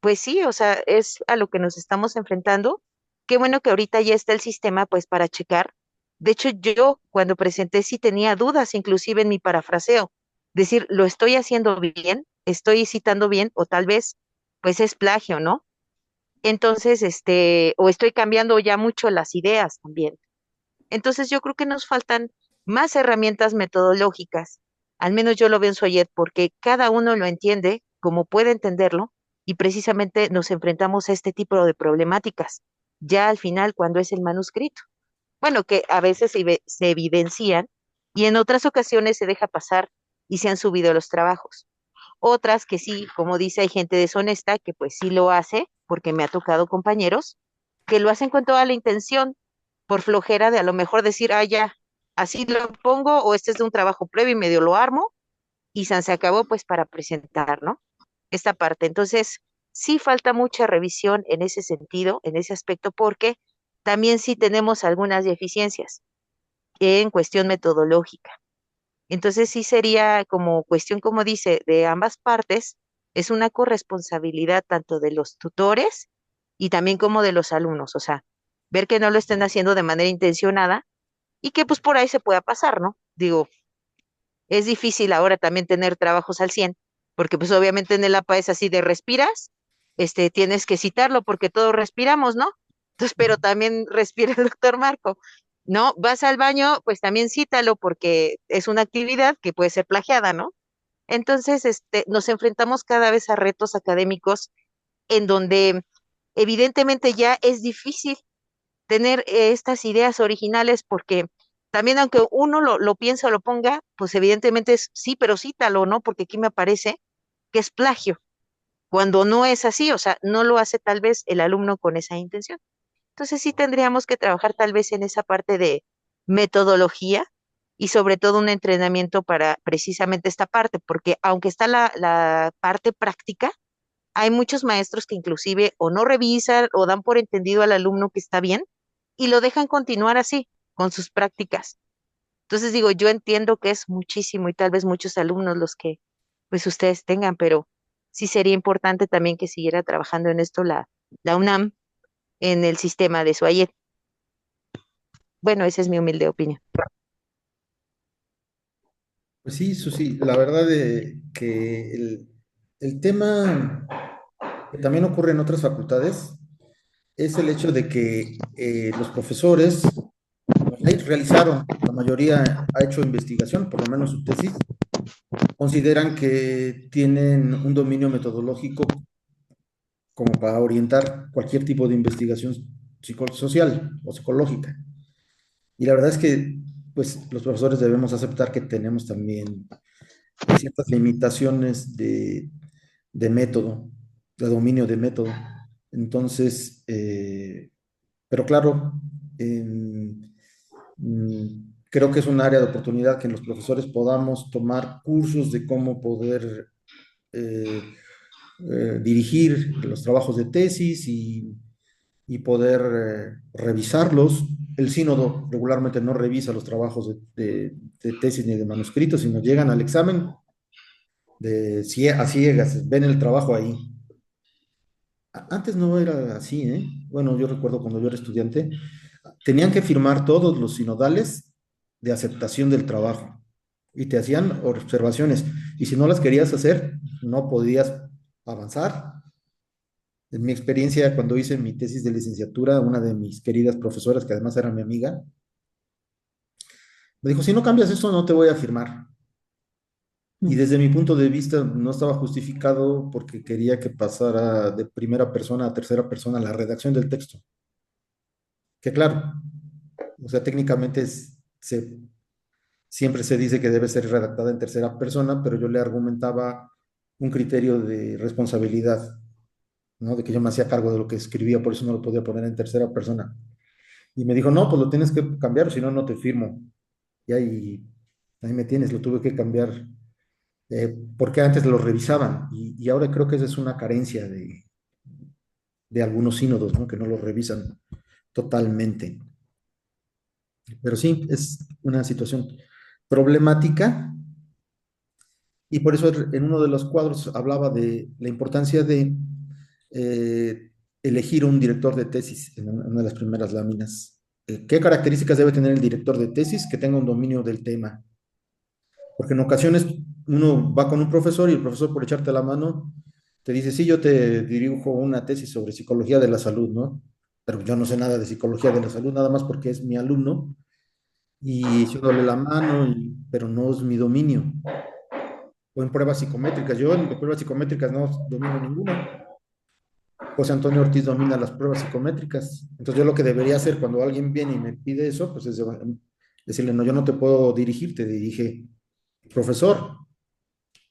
pues sí, o sea, es a lo que nos estamos enfrentando. Qué bueno que ahorita ya está el sistema, pues, para checar. De hecho, yo cuando presenté sí tenía dudas, inclusive en mi parafraseo. Decir, ¿lo estoy haciendo bien? ¿Estoy citando bien? O tal vez, pues, es plagio, ¿no? Entonces, o estoy cambiando ya mucho las ideas también. Entonces, yo creo que nos faltan más herramientas metodológicas. Al menos yo lo veo en Soyet, porque cada uno lo entiende como puede entenderlo y precisamente nos enfrentamos a este tipo de problemáticas, ya al final cuando es el manuscrito. Bueno, que a veces se evidencian y en otras ocasiones se deja pasar y se han subido los trabajos. Otras que sí, como dice, hay gente deshonesta que pues sí lo hace, porque me ha tocado compañeros, que lo hacen con toda la intención, por flojera de a lo mejor decir, ah, ya, así lo pongo, o este es de un trabajo previo y medio lo armo, y se acabó pues para presentar, ¿no? Esta parte. Entonces, sí falta mucha revisión en ese sentido, en ese aspecto, porque también sí tenemos algunas deficiencias en cuestión metodológica. Entonces sí sería como cuestión, como dice, de ambas partes, es una corresponsabilidad tanto de los tutores y también como de los alumnos, o sea, ver que no lo estén haciendo de manera intencionada y que pues por ahí se pueda pasar, ¿no? Digo, es difícil ahora también tener trabajos al 100 porque pues obviamente en el APA es así de respiras, tienes que citarlo porque todos respiramos, ¿no? Entonces, pero también respira el doctor Marco. No, vas al baño, pues también cítalo porque es una actividad que puede ser plagiada, ¿no? Entonces, nos enfrentamos cada vez a retos académicos en donde evidentemente ya es difícil tener estas ideas originales porque también aunque uno lo piensa o lo ponga, pues evidentemente es sí, pero cítalo, ¿no? Porque aquí me aparece que es plagio, cuando no es así, o sea, no lo hace tal vez el alumno con esa intención. Entonces sí tendríamos que trabajar tal vez en esa parte de metodología y sobre todo un entrenamiento para precisamente esta parte, porque aunque está la parte práctica, hay muchos maestros que inclusive o no revisan o dan por entendido al alumno que está bien y lo dejan continuar así con sus prácticas. Entonces digo, yo entiendo que es muchísimo y tal vez muchos alumnos los que pues ustedes tengan, pero sí sería importante también que siguiera trabajando en esto la UNAM en el sistema de SUAYET. Bueno, esa es mi humilde opinión. Pues sí, Susi, la verdad de que el tema que también ocurre en otras facultades es el hecho de que los profesores ahí realizaron la mayoría ha hecho investigación, por lo menos su tesis, consideran que tienen un dominio metodológico como para orientar cualquier tipo de investigación psicosocial o psicológica. Y la verdad es que, pues, los profesores debemos aceptar que tenemos también ciertas limitaciones de método, de dominio de método. Entonces, pero claro, creo que es un área de oportunidad que los profesores podamos tomar cursos de cómo poder eh, dirigir los trabajos de tesis y poder revisarlos. El sínodo regularmente no revisa los trabajos de tesis ni de manuscritos, sino llegan al examen a ciegas, ven el trabajo ahí. Antes no era así, ¿eh? Bueno, yo recuerdo cuando yo era estudiante, tenían que firmar todos los sinodales de aceptación del trabajo y te hacían observaciones. Y si no las querías hacer, no podías avanzar. En mi experiencia, cuando hice mi tesis de licenciatura, una de mis queridas profesoras, que además era mi amiga, me dijo, si no cambias eso, no te voy a firmar. Y desde mi punto de vista no estaba justificado porque quería que pasara de primera persona a tercera persona la redacción del texto. Que claro, o sea, técnicamente siempre se dice que debe ser redactada en tercera persona, pero yo le argumentaba un criterio de responsabilidad, ¿no? De que yo me hacía cargo de lo que escribía, por eso no lo podía poner en tercera persona. Y me dijo, no, pues lo tienes que cambiar, si no, no te firmo. Y ahí me tienes, lo tuve que cambiar, porque antes lo revisaban. Y ahora creo que esa es una carencia de algunos sínodos, ¿no? Que no lo revisan totalmente. Pero sí, es una situación problemática y por eso en uno de los cuadros hablaba de la importancia de eh, elegir un director de tesis en una de las primeras láminas. ¿Qué características debe tener el director de tesis? Que tenga un dominio del tema. Porque en ocasiones uno va con un profesor y el profesor por echarte la mano te dice, sí, yo te dirijo una tesis sobre psicología de la salud, ¿no? Pero yo no sé nada de psicología de la salud, nada más porque es mi alumno y yo doy la mano, pero no es mi dominio. O en pruebas psicométricas, yo en pruebas psicométricas no domino ninguna. José Antonio Ortiz domina las pruebas psicométricas. Entonces yo lo que debería hacer cuando alguien viene y me pide eso, pues es decirle, no, yo no te puedo dirigir, te dirige el profesor,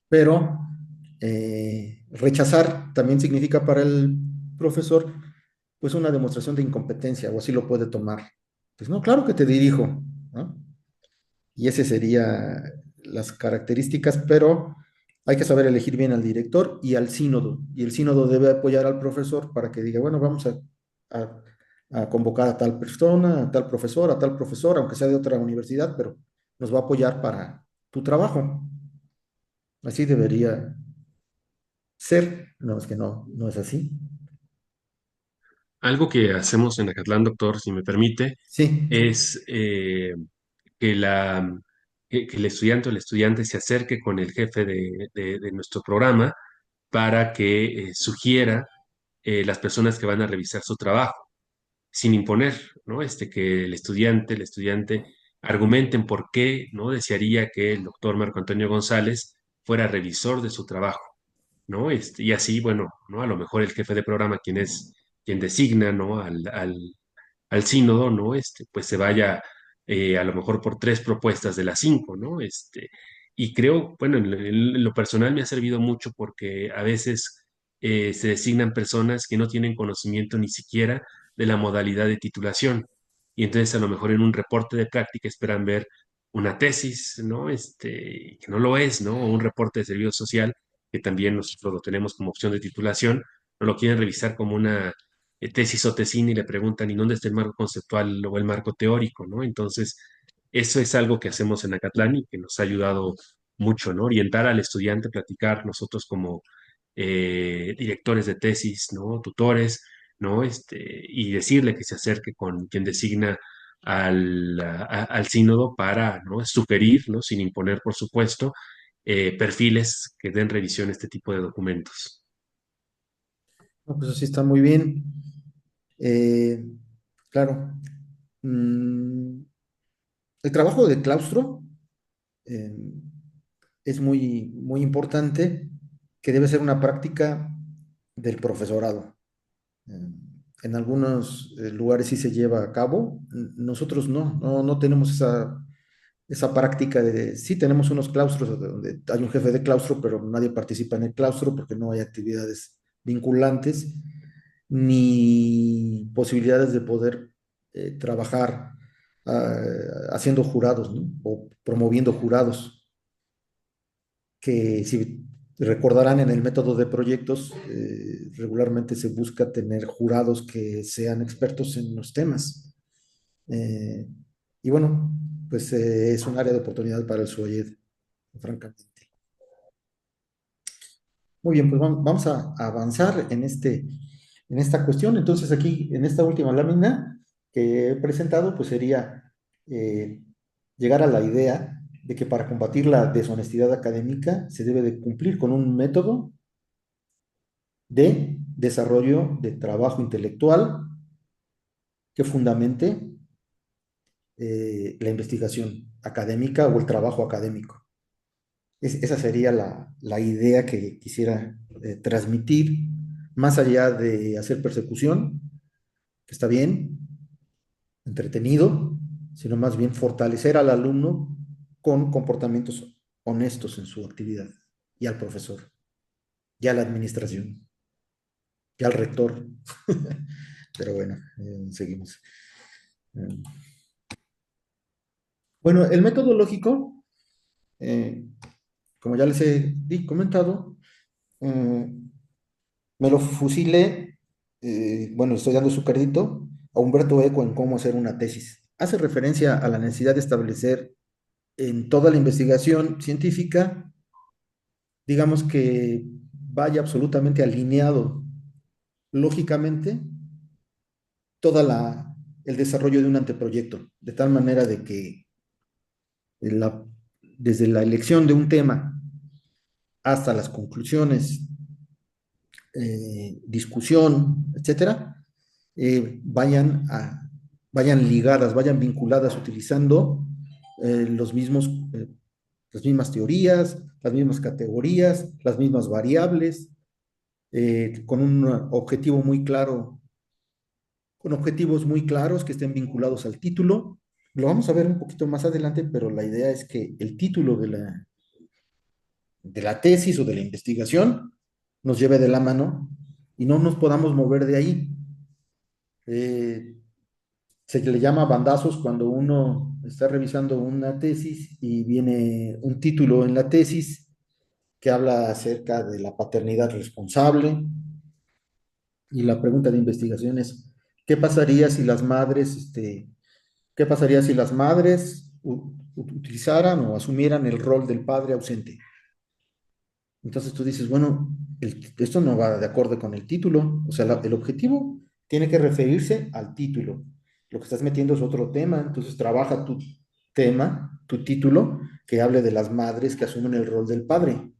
pero rechazar también significa para el profesor pues una demostración de incompetencia, o así lo puede tomar. Pues no, claro que te dirijo, ¿no? Y ese sería las características, pero hay que saber elegir bien al director y al sínodo. Y el sínodo debe apoyar al profesor para que diga, bueno, vamos a, a convocar a tal persona, a tal profesor, a tal profesor, aunque sea de otra universidad, pero nos va a apoyar para tu trabajo. Así debería ser. No, es que no es así. Algo que hacemos en Acatlán, doctor, si me permite, Sí, es que, que el estudiante o el estudiante se acerque con el jefe de nuestro programa para que sugiera las personas que van a revisar su trabajo, sin imponer, ¿no? Que el estudiante argumenten por qué, ¿no? Desearía que el doctor Marco Antonio González fuera revisor de su trabajo, ¿no? Y así, bueno, ¿no? A lo mejor el jefe de programa, quien designa, ¿no? Al sínodo, ¿no? Pues se vaya a lo mejor por tres propuestas de las cinco, ¿no? Y creo, bueno, en lo personal me ha servido mucho porque a veces se designan personas que no tienen conocimiento ni siquiera de la modalidad de titulación. Y entonces a lo mejor en un reporte de práctica esperan ver una tesis, ¿no? Que no lo es, ¿no? O un reporte de servicio social, que también nosotros lo tenemos como opción de titulación, no lo quieren revisar como una tesis o tesina y le preguntan, ¿y dónde está el marco conceptual o el marco teórico, ¿no? Entonces, eso es algo que hacemos en Acatlán y que nos ha ayudado mucho, ¿no? Orientar al estudiante, platicar nosotros como directores de tesis, ¿no? Tutores, ¿no? Y decirle que se acerque con quien designa al sínodo para, ¿no? Sugerir, ¿no? Sin imponer, por supuesto, perfiles que den revisión a este tipo de documentos. no, pues así está muy bien. Eh, claro. Mm, El trabajo de claustro eh, es muy importante, que debe ser una práctica del profesorado. Eh, en algunos lugares sí se lleva a cabo, nosotros no tenemos esa práctica de, sí tenemos unos claustros donde hay un jefe de claustro, pero nadie participa en el claustro porque no hay actividades vinculantes ni posibilidades de poder trabajar haciendo jurados, ¿no? O promoviendo jurados, que si recordarán en el método de proyectos, regularmente se busca tener jurados que sean expertos en los temas. Eh, y bueno, pues es un área de oportunidad para el SUAYED, francamente. Muy bien, pues vamos a avanzar en esta cuestión. Entonces aquí, en esta última lámina que he presentado, pues sería eh, llegar a la idea de que para combatir la deshonestidad académica se debe de cumplir con un método de desarrollo de trabajo intelectual que fundamente la investigación académica o el trabajo académico. Esa sería la idea que quisiera transmitir, más allá de hacer persecución, que está bien, entretenido, sino más bien fortalecer al alumno con comportamientos honestos en su actividad, y al profesor, y a la administración, y al rector. Pero bueno, seguimos. Eh, Bueno, el método lógico, eh, como ya les he comentado, eh, me lo fusilé, bueno, estoy dando su crédito a Humberto Eco en cómo hacer una tesis. Hace referencia a la necesidad de establecer en toda la investigación científica, digamos que vaya absolutamente alineado lógicamente el desarrollo de un anteproyecto, de tal manera de que la- desde la elección de un tema hasta las conclusiones, discusión, etcétera, vayan ligadas, vayan vinculadas utilizando los mismos, las mismas teorías, las mismas categorías, las mismas variables, con un objetivo muy claro, con objetivos muy claros que estén vinculados al título. Lo vamos a ver un poquito más adelante, pero la idea es que el título de la tesis o de la investigación nos lleve de la mano y no nos podamos mover de ahí. Eh, Se le llama bandazos cuando uno está revisando una tesis y viene un título en la tesis que habla acerca de la paternidad responsable, y la pregunta de investigación es, ¿qué pasaría si las madres, qué pasaría si las madres utilizaran o asumieran el rol del padre ausente? Entonces tú dices, bueno, esto no va de acuerdo con el título, o sea, el objetivo tiene que referirse al título. Lo que estás metiendo es otro tema, entonces trabaja tu tema, tu título, que hable de las madres que asumen el rol del padre.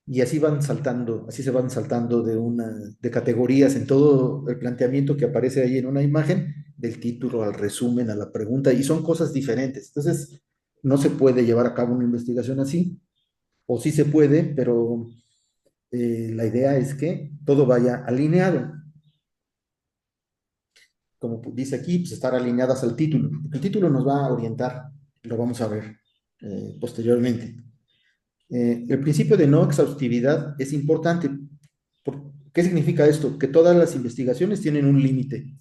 Y así van saltando, así se van saltando de categorías en todo el planteamiento que aparece ahí en una imagen, del título al resumen, a la pregunta, y son cosas diferentes. Entonces, no se puede llevar a cabo una investigación así, o sí se puede, pero la idea es que todo vaya alineado. Como dice aquí, pues estar alineadas al título. El título nos va a orientar, lo vamos a ver posteriormente. El principio de no exhaustividad es importante. ¿Qué significa esto? Que todas las investigaciones tienen un límite.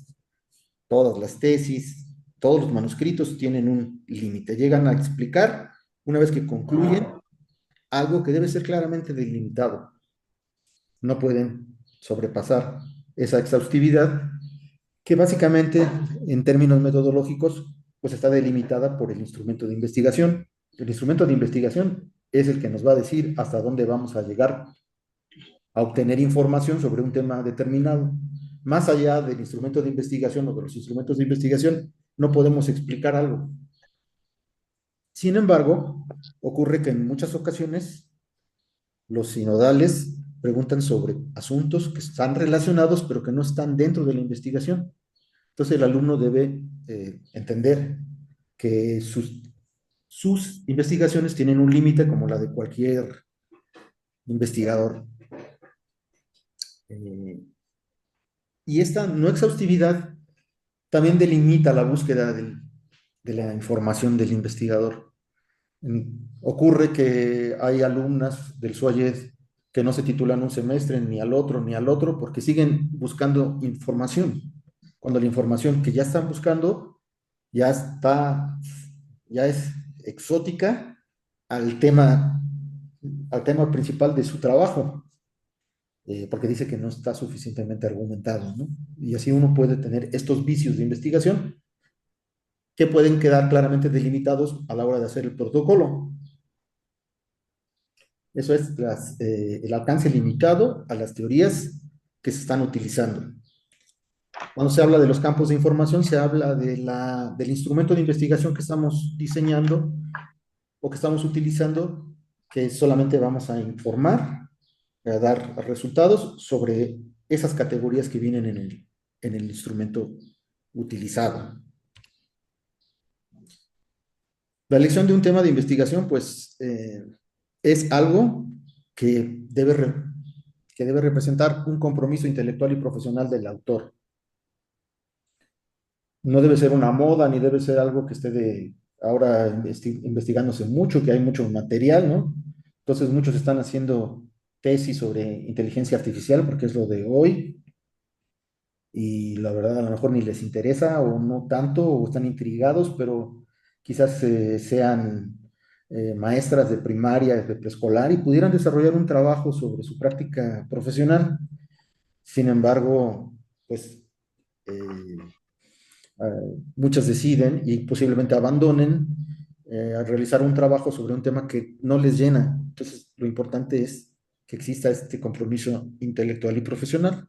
Todas las tesis, todos los manuscritos tienen un límite. Llegan a explicar, una vez que concluyen, algo que debe ser claramente delimitado. No pueden sobrepasar esa exhaustividad, que básicamente, en términos metodológicos, pues está delimitada por el instrumento de investigación. El instrumento de investigación es el que nos va a decir hasta dónde vamos a llegar a obtener información sobre un tema determinado. Más allá del instrumento de investigación o de los instrumentos de investigación, no podemos explicar algo. Sin embargo, ocurre que en muchas ocasiones los sinodales preguntan sobre asuntos que están relacionados, pero que no están dentro de la investigación. Entonces el alumno debe entender que sus investigaciones tienen un límite como la de cualquier investigador. Eh, y esta no exhaustividad también delimita la búsqueda de la información del investigador. Ocurre que hay alumnas del SUAYED que no se titulan un semestre ni al otro, porque siguen buscando información. Cuando la información que ya están buscando ya está, ya es exótica al tema, al tema principal de su trabajo, porque dice que no está suficientemente argumentado, ¿no? Y así uno puede tener estos vicios de investigación que pueden quedar claramente delimitados a la hora de hacer el protocolo. Eso es el alcance limitado a las teorías que se están utilizando. Cuando se habla de los campos de información, se habla del instrumento de investigación que estamos diseñando o que estamos utilizando, que solamente vamos a informar, a dar resultados sobre esas categorías que vienen en el instrumento utilizado. La elección de un tema de investigación, pues, es algo que que debe representar un compromiso intelectual y profesional del autor. No debe ser una moda, ni debe ser algo que esté ahora investigándose mucho, que hay mucho material, ¿no? Entonces muchos están haciendo tesis sobre inteligencia artificial porque es lo de hoy y la verdad a lo mejor ni les interesa o no tanto o están intrigados, pero quizás sean maestras de primaria, de preescolar y pudieran desarrollar un trabajo sobre su práctica profesional. Sin embargo, pues eh, muchas deciden y posiblemente abandonen al realizar un trabajo sobre un tema que no les llena. Entonces, lo importante es que exista este compromiso intelectual y profesional.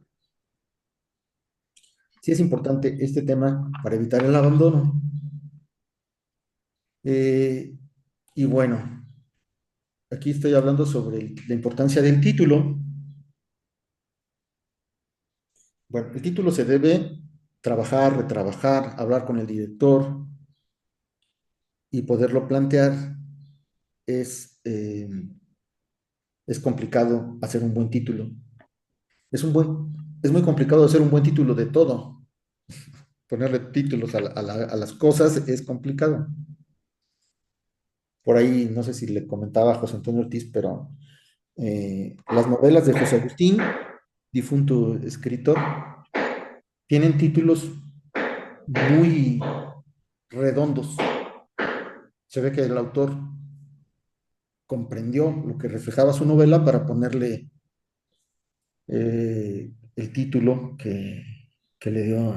Sí es importante este tema para evitar el abandono. Eh, y bueno, aquí estoy hablando sobre la importancia del título. Bueno, el título se debe trabajar, retrabajar, hablar con el director y poderlo plantear. Es complicado hacer un buen título. Es un buen, es muy complicado hacer un buen título de todo. Ponerle títulos a las cosas es complicado. Por ahí, no sé si le comentaba a José Antonio Ortiz, pero las novelas de José Agustín, difunto escritor, tienen títulos muy redondos. Se ve que el autor comprendió lo que reflejaba su novela para ponerle el título que le dio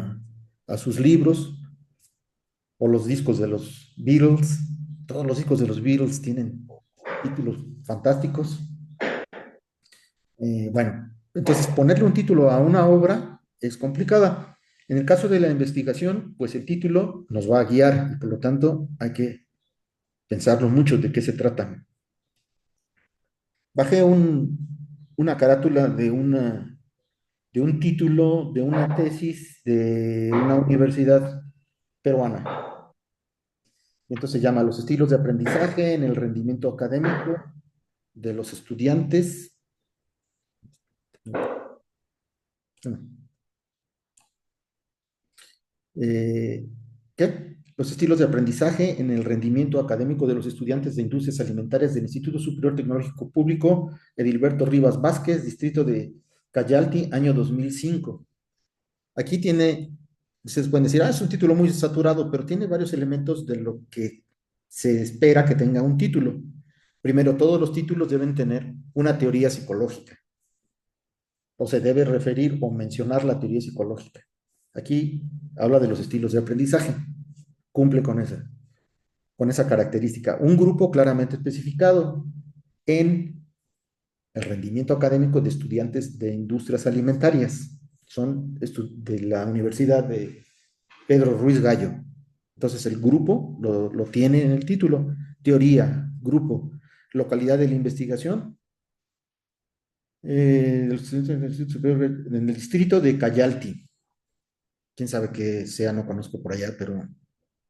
a sus libros o los discos de los Beatles. Todos los discos de los Beatles tienen títulos fantásticos. Bueno, entonces ponerle un título a una obra es complicada. En el caso de la investigación, pues el título nos va a guiar y por lo tanto hay que pensarlo mucho de qué se trata. Bajé una carátula de un título de una tesis de una universidad peruana. Y entonces se llama Los estilos de aprendizaje en el rendimiento académico de los estudiantes. Eh, ¿Qué? Los estilos de aprendizaje en el rendimiento académico de los estudiantes de industrias alimentarias del Instituto Superior Tecnológico Público Edilberto Rivas Vázquez, distrito de Cayalti, año 2005. Aquí tiene, ustedes pueden decir, es un título muy saturado, pero tiene varios elementos de lo que se espera que tenga un título. Primero, todos los títulos deben tener una teoría psicológica, o se debe referir o mencionar la teoría psicológica. Aquí habla de los estilos de aprendizaje, cumple con esa característica. Un grupo claramente especificado en el rendimiento académico de estudiantes de industrias alimentarias. Son de la Universidad de Pedro Ruiz Gallo. Entonces el grupo lo tiene en el título. Teoría, grupo, localidad de la investigación. En el distrito de Cayalti. Quién sabe qué sea, no conozco por allá, pero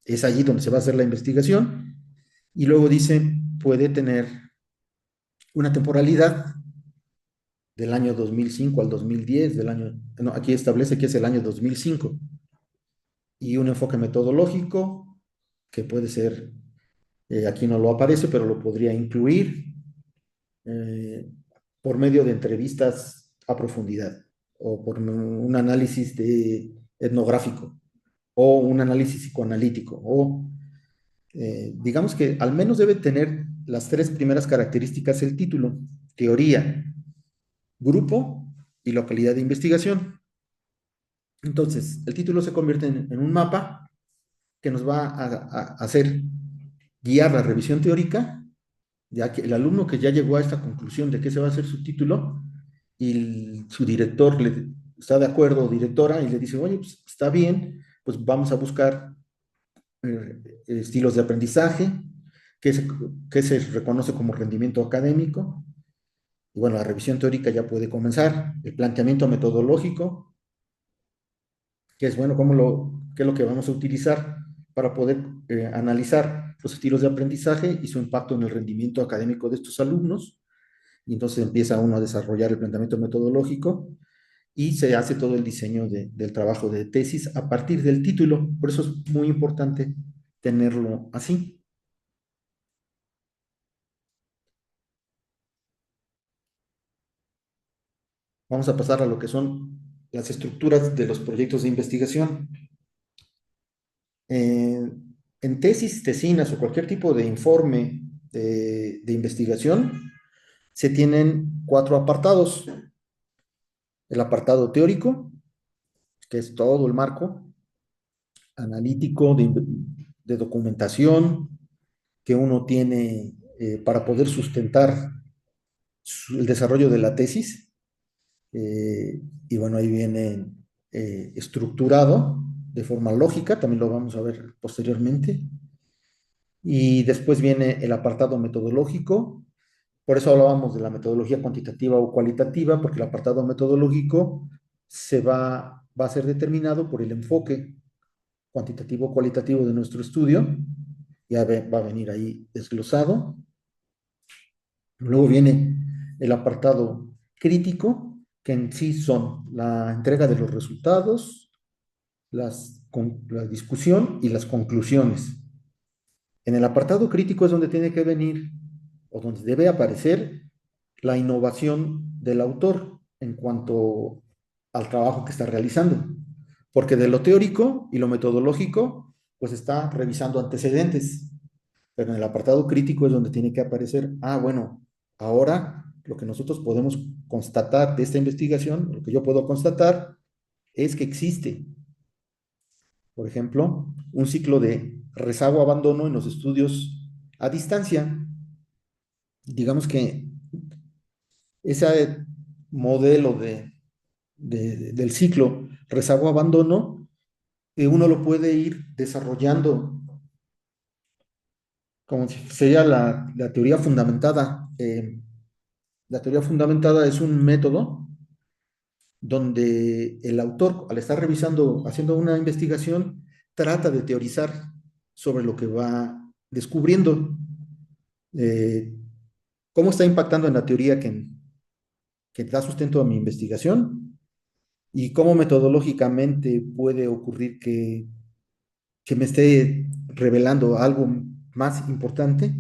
Es allí donde se va a hacer la investigación. Y luego dice, puede tener una temporalidad del año 2005 al 2010, no, aquí establece que es el año 2005, y un enfoque metodológico que puede ser, aquí no lo aparece, pero lo podría incluir eh, por medio de entrevistas a profundidad o por un análisis etnográfico o un análisis psicoanalítico o digamos que al menos debe tener las tres primeras características el título: teoría, grupo y localidad de investigación. Entonces, el título se convierte en un mapa que nos va a hacer guiar la revisión teórica, ya que el alumno que ya llegó a esta conclusión de qué se va a hacer su título y su director está de acuerdo, o directora, y le dice, oye, pues está bien, pues vamos a buscar estilos de aprendizaje, que se reconoce como rendimiento académico. Y bueno, la revisión teórica ya puede comenzar. El planteamiento metodológico, que es bueno, qué es lo que vamos a utilizar para poder analizar los estilos de aprendizaje y su impacto en el rendimiento académico de estos alumnos. Y entonces empieza uno a desarrollar el planteamiento metodológico y se hace todo el diseño del trabajo de tesis a partir del título. Por eso es muy importante tenerlo así. Vamos a pasar a lo que son las estructuras de los proyectos de investigación. Eh, en tesis, tesinas o cualquier tipo de informe de investigación, se tienen cuatro apartados. El apartado teórico, que es todo el marco analítico de documentación que uno tiene para poder sustentar el desarrollo de la tesis. Y bueno, ahí viene estructurado de forma lógica, también lo vamos a ver posteriormente. Y después viene el apartado metodológico. Por eso hablábamos de la metodología cuantitativa o cualitativa, porque el apartado metodológico va a ser determinado por el enfoque cuantitativo o cualitativo de nuestro estudio. Ya va a venir ahí desglosado. Luego viene el apartado crítico, que en sí son la entrega de los resultados, la discusión y las conclusiones. En el apartado crítico es donde tiene que venir o donde debe aparecer la innovación del autor en cuanto al trabajo que está realizando. Porque de lo teórico y lo metodológico, pues está revisando antecedentes. Pero en el apartado crítico es donde tiene que aparecer, bueno, ahora lo que nosotros podemos constatar de esta investigación, lo que yo puedo constatar, es que existe, por ejemplo, un ciclo de rezago-abandono en los estudios a distancia. Digamos que ese modelo del ciclo rezago-abandono, uno lo puede ir desarrollando como si sería la teoría fundamentada. La teoría fundamentada es un método donde el autor, al estar revisando, haciendo una investigación, trata de teorizar sobre lo que va descubriendo, eh, cómo está impactando en la teoría que da sustento a mi investigación y cómo metodológicamente puede ocurrir que me esté revelando algo más importante.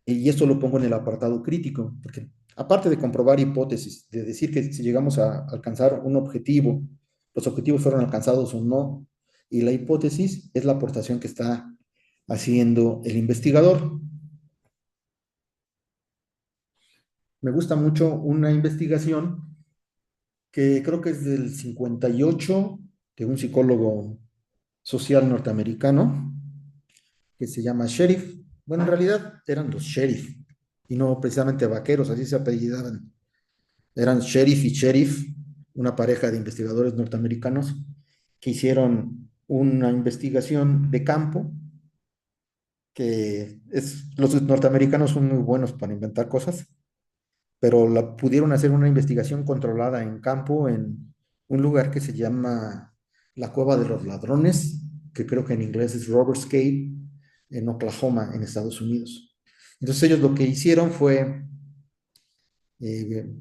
Y esto lo pongo en el apartado crítico, porque aparte de comprobar hipótesis, de decir que si llegamos a alcanzar un objetivo, los objetivos fueron alcanzados o no, y la hipótesis es la aportación que está haciendo el investigador. Me gusta mucho una investigación que creo que es del 58 de un psicólogo social norteamericano que se llama Sheriff. Bueno, en realidad eran los sheriff y no precisamente vaqueros, así se apellidaban. Eran Sheriff y Sheriff, una pareja de investigadores norteamericanos que hicieron una investigación de campo, los norteamericanos son muy buenos para inventar cosas, pero pudieron hacer una investigación controlada en campo en un lugar que se llama la Cueva de los Ladrones, que creo que en inglés es Roberts Cave, en Oklahoma, en Estados Unidos. Entonces ellos lo que hicieron fue, eh,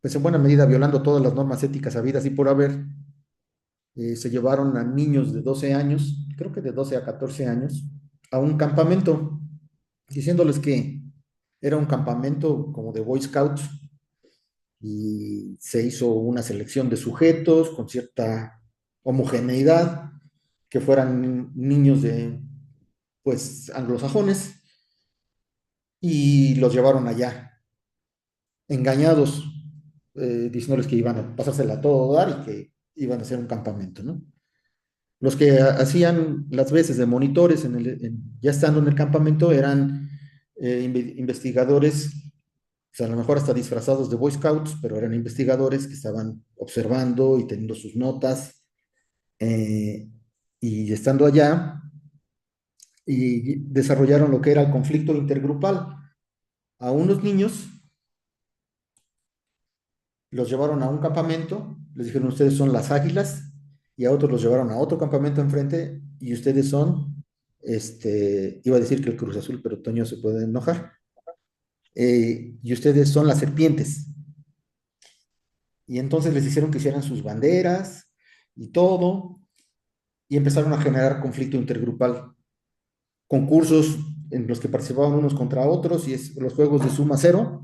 pues en buena medida violando todas las normas éticas habidas y por haber, se llevaron a niños de 12 años, creo que de 12 a 14 años, a un campamento, diciéndoles que era un campamento como de Boy Scouts y se hizo una selección de sujetos con cierta homogeneidad, que fueran niños de, pues, anglosajones, y los llevaron allá, engañados, diciéndoles que iban a pasársela a todo dar y que iban a hacer un campamento, ¿no? Los que hacían las veces de monitores ya estando en el campamento eran investigadores, o sea, a lo mejor hasta disfrazados de Boy Scouts, pero eran investigadores que estaban observando y teniendo sus notas, eh, y estando allá, y desarrollaron lo que era el conflicto intergrupal. A unos niños los llevaron a un campamento, les dijeron, ustedes son las águilas, y a otros los llevaron a otro campamento enfrente, y ustedes son, iba a decir que el Cruz Azul, pero Toño se puede enojar, y ustedes son las serpientes. Y entonces les hicieron que hicieran sus banderas y todo, y empezaron a generar conflicto intergrupal. Concursos en los que participaban unos contra otros, y los juegos de suma cero,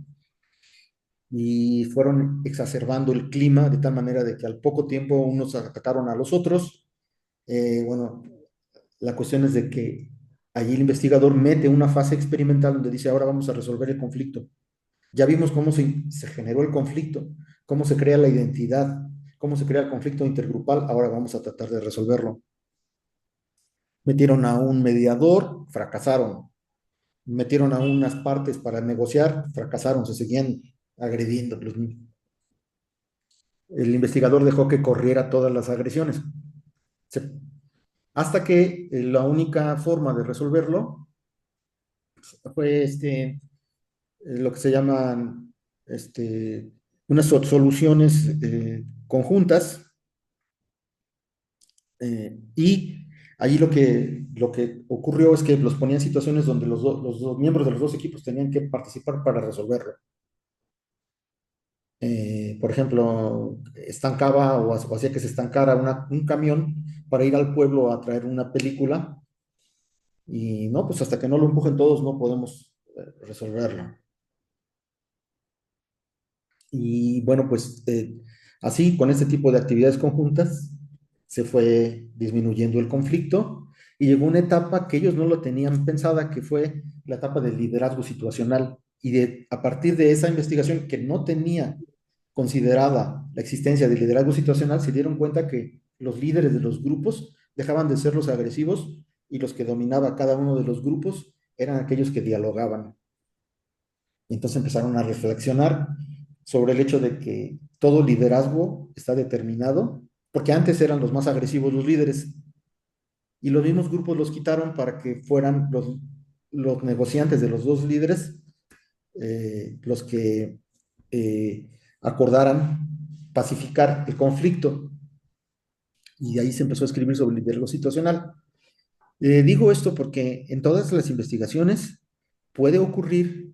y fueron exacerbando el clima de tal manera de que al poco tiempo unos atacaron a los otros. Bueno, la cuestión es de que allí el investigador mete una fase experimental donde dice, ahora vamos a resolver el conflicto. Ya vimos cómo se generó el conflicto, cómo se crea la identidad, cómo se crea el conflicto intergrupal, ahora vamos a tratar de resolverlo. Metieron a un mediador, fracasaron. Metieron a unas partes para negociar, fracasaron, se seguían agrediendo. El investigador dejó que corriera todas las agresiones. Hasta que la única forma de resolverlo fue lo que se llaman unas soluciones conjuntas, y allí lo que ocurrió es que los ponían en situaciones donde los dos miembros de los dos equipos tenían que participar para resolverlo. Por ejemplo, estancaba o hacía que se estancara un camión para ir al pueblo a traer una película, y no, pues hasta que no lo empujen todos no podemos resolverlo. Y bueno, pues así, con este tipo de actividades conjuntas, se fue disminuyendo el conflicto y llegó una etapa que ellos no lo tenían pensada, que fue la etapa del liderazgo situacional. Y a partir de esa investigación que no tenía considerada la existencia del liderazgo situacional, se dieron cuenta que los líderes de los grupos dejaban de ser los agresivos y los que dominaba cada uno de los grupos eran aquellos que dialogaban. Y entonces empezaron a reflexionar sobre el hecho de que todo liderazgo está determinado, porque antes eran los más agresivos los líderes, y los mismos grupos los quitaron para que fueran los negociantes de los dos líderes, los que acordaran pacificar el conflicto, y de ahí se empezó a escribir sobre el liderazgo situacional. Digo esto porque en todas las investigaciones puede ocurrir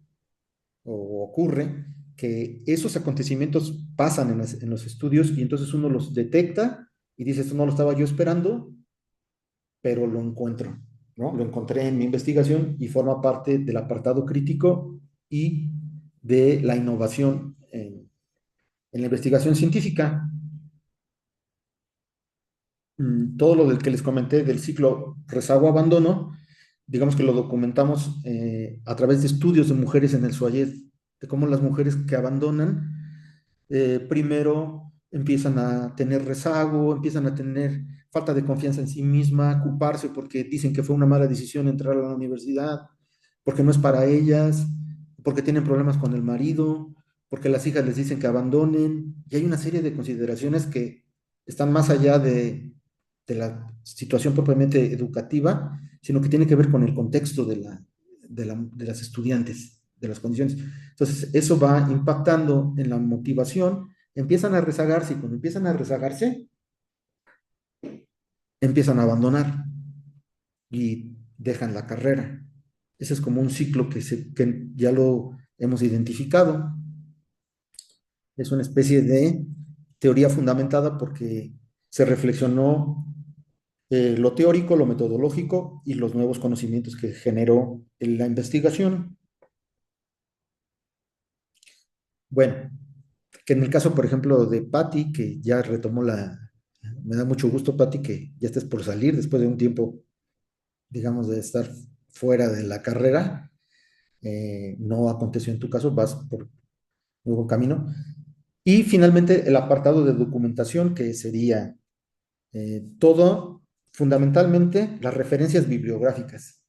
o ocurre que esos acontecimientos pasan en los estudios, y entonces uno los detecta y dice, esto no lo estaba yo esperando, pero lo encuentro, ¿no? Lo encontré en mi investigación y forma parte del apartado crítico y de la innovación en la investigación científica. Todo lo del que les comenté del ciclo rezago-abandono, digamos que lo documentamos a través de estudios de mujeres en el SUAYED, de cómo las mujeres que abandonan primero empiezan a tener rezago, empiezan a tener falta de confianza en sí misma, culparse porque dicen que fue una mala decisión entrar a la universidad, porque no es para ellas, porque tienen problemas con el marido, porque las hijas les dicen que abandonen, y hay una serie de consideraciones que están más allá de la situación propiamente educativa, sino que tiene que ver con el contexto de las estudiantes, de las condiciones. Entonces, eso va impactando en la motivación, empiezan a rezagarse, y cuando empiezan a rezagarse, empiezan a abandonar. y dejan la carrera. Ese es como un ciclo que ya lo hemos identificado. Es una especie de teoría fundamentada porque se reflexionó lo teórico, lo metodológico y los nuevos conocimientos que generó en la investigación. Bueno, que en el caso, por ejemplo, de Patti, que ya retomó me da mucho gusto, Patti, que ya estés por salir después de un tiempo, digamos, de estar fuera de la carrera. No aconteció en tu caso, vas por muy buen camino. Y finalmente el apartado de documentación, que sería todo, fundamentalmente, las referencias bibliográficas.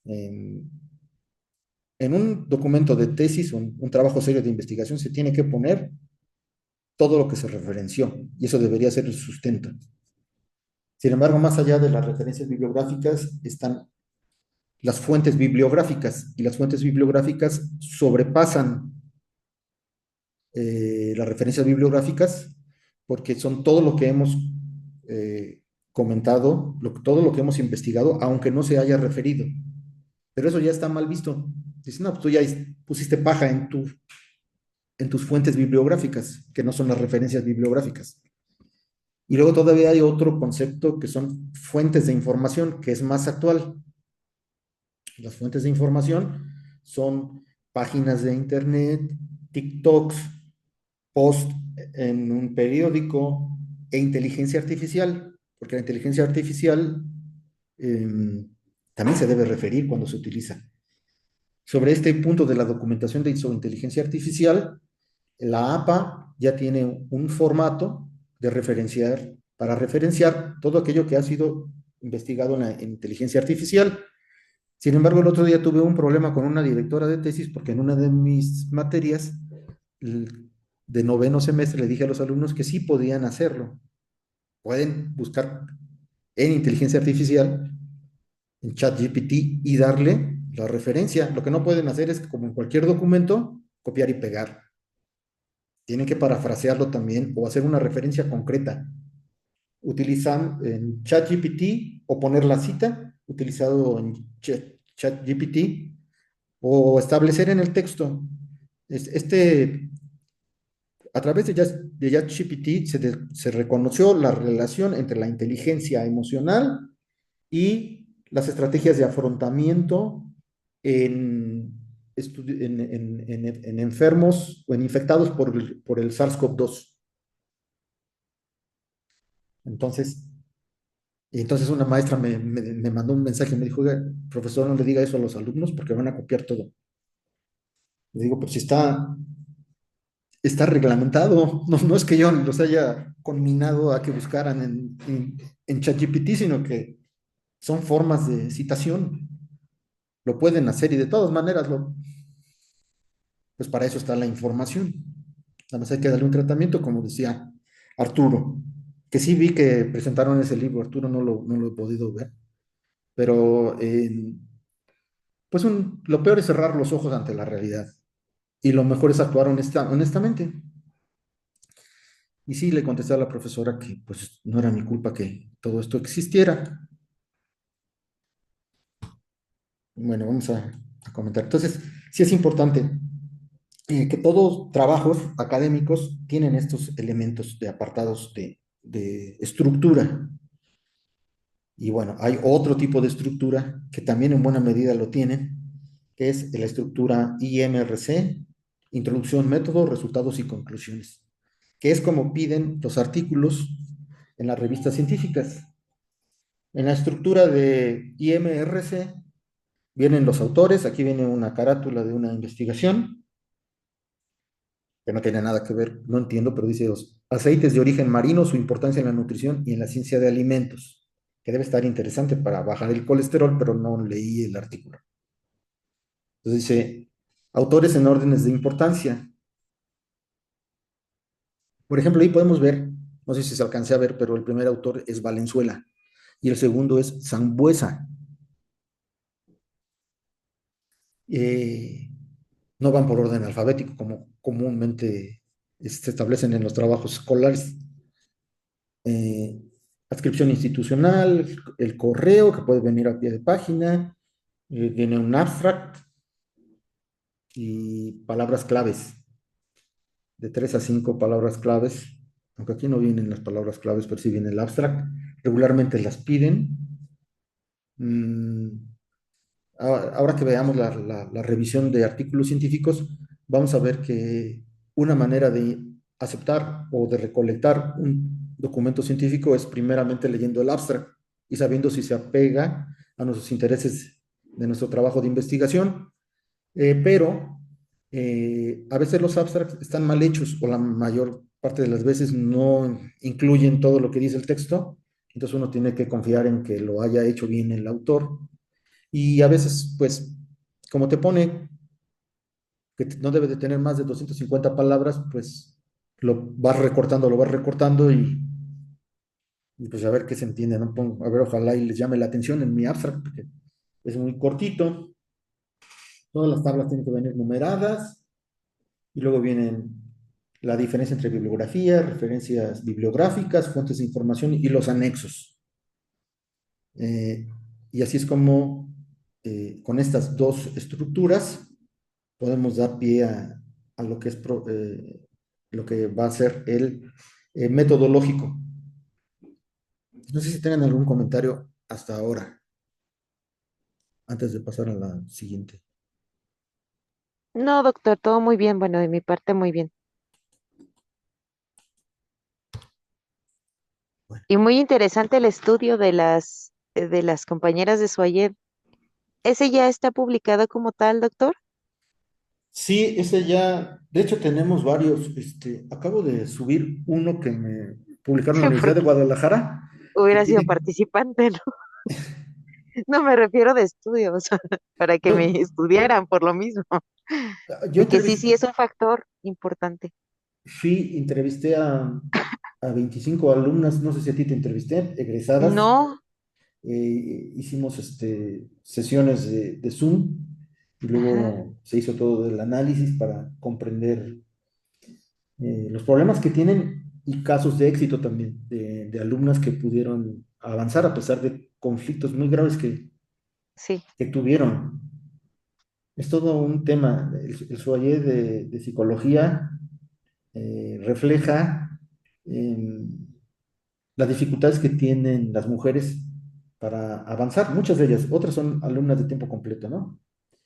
En, en un documento de tesis, un trabajo serio de investigación, se tiene que poner todo lo que se referenció, y eso debería ser el sustento. Sin embargo, más allá de las referencias bibliográficas están las fuentes bibliográficas, y las fuentes bibliográficas sobrepasan las referencias bibliográficas porque son todo lo que hemos comentado, todo lo que hemos investigado, aunque no se haya referido. Pero eso ya está mal visto. Dice, no, pues tú ya pusiste paja en tus fuentes bibliográficas, que no son las referencias bibliográficas. Y luego todavía hay otro concepto que son fuentes de información, que es más actual. Las fuentes de información son páginas de internet, TikToks, post en un periódico e inteligencia artificial, porque la inteligencia artificial también se debe referir cuando se utiliza. Sobre este punto de la documentación de inteligencia artificial, la APA ya tiene un formato de referenciar, para referenciar todo aquello que ha sido investigado en inteligencia artificial. Sin embargo, el otro día tuve un problema con una directora de tesis porque en una de mis materias de noveno semestre le dije a los alumnos que sí podían hacerlo. Pueden buscar en inteligencia artificial, en ChatGPT, y darle la referencia. Lo que no pueden hacer es, como en cualquier documento, copiar y pegar. Tienen que parafrasearlo también o hacer una referencia concreta. Utilizan en ChatGPT o poner la cita utilizado en ChatGPT o establecer en el texto. A través de ChatGPT se reconoció la relación entre la inteligencia emocional y las estrategias de afrontamiento en, en enfermos o en infectados por el SARS-CoV-2. Entonces, una maestra me mandó un mensaje, me dijo, oiga, profesor, no le diga eso a los alumnos porque van a copiar todo. Le digo, pues si está reglamentado, no es que yo los haya conminado a que buscaran en ChatGPT, sino que son formas de citación, lo pueden hacer y de todas maneras, pues para eso está la información. Nada más hay que darle un tratamiento, como decía Arturo, que sí vi que presentaron ese libro. Arturo no lo he podido ver, pero pues lo peor es cerrar los ojos ante la realidad y lo mejor es actuar honestamente. Y sí, le contesté a la profesora que pues no era mi culpa que todo esto existiera. Bueno, vamos a comentar. Entonces, sí es importante que todos trabajos académicos tienen estos elementos de apartados de estructura. Y bueno, hay otro tipo de estructura que también en buena medida lo tienen, que es la estructura IMRC, Introducción, Método, Resultados y Conclusiones, que es como piden los artículos en las revistas científicas. En la estructura de IMRC vienen los autores, aquí viene una carátula de una investigación, que no tiene nada que ver, no entiendo, pero dice los aceites de origen marino, su importancia en la nutrición y en la ciencia de alimentos, que debe estar interesante para bajar el colesterol, pero no leí el artículo. Entonces dice, autores en órdenes de importancia. Por ejemplo, ahí podemos ver, no sé si se alcance a ver, pero el primer autor es Valenzuela y el segundo es Sambuesa. Eh, no van por orden alfabético como comúnmente se establecen en los trabajos escolares. adscripción institucional, el correo que puede venir a pie de página, viene un abstract y palabras claves, de 3 a 5 palabras claves, aunque aquí no vienen las palabras claves, pero sí viene el abstract. Regularmente las piden. Mm, Ahora que veamos la revisión de artículos científicos, vamos a ver que una manera de aceptar o de recolectar un documento científico es primeramente leyendo el abstract y sabiendo si se apega a nuestros intereses de nuestro trabajo de investigación, pero a veces los abstracts están mal hechos o la mayor parte de las veces no incluyen todo lo que dice el texto, entonces uno tiene que confiar en que lo haya hecho bien el autor y a veces, pues, como te pone que no debe de tener más de 250 palabras, pues lo vas recortando y pues a ver qué se entiende, ¿no? A ver, ojalá y les llame la atención en mi abstract, porque es muy cortito. Todas las tablas tienen que venir numeradas y luego vienen la diferencia entre bibliografía, referencias bibliográficas, fuentes de información y los anexos. Eh, y así es como con estas dos estructuras podemos dar pie a lo que es lo que va a ser el metodológico. No sé si tengan algún comentario hasta ahora, antes de pasar a la siguiente. No, doctor, todo muy bien. Bueno, de mi parte muy bien. Bueno, Y muy interesante el estudio de las compañeras de Suayed. ¿Ese ya está publicado como tal, doctor? sí, ese ya, de hecho tenemos varios, acabo de subir uno que me publicaron en la Universidad de Porque Guadalajara, que hubiera sido tiene, participante, ¿no? No me refiero de estudios, para que me yo, estudiaran por lo mismo. yo Porque sí, entrevisté, sí es un factor importante. entrevisté a 25 alumnas, no sé si a ti te entrevisté, egresadas. No, Hicimos sesiones de Zoom y ajá, luego se hizo todo el análisis para comprender los problemas que tienen y casos de éxito también de alumnas que pudieron avanzar a pesar de conflictos muy graves sí, que tuvieron. Es todo un tema. El SUAYE de psicología refleja em, las dificultades que tienen las mujeres para avanzar. Muchas de ellas, otras son alumnas de tiempo completo, ¿no?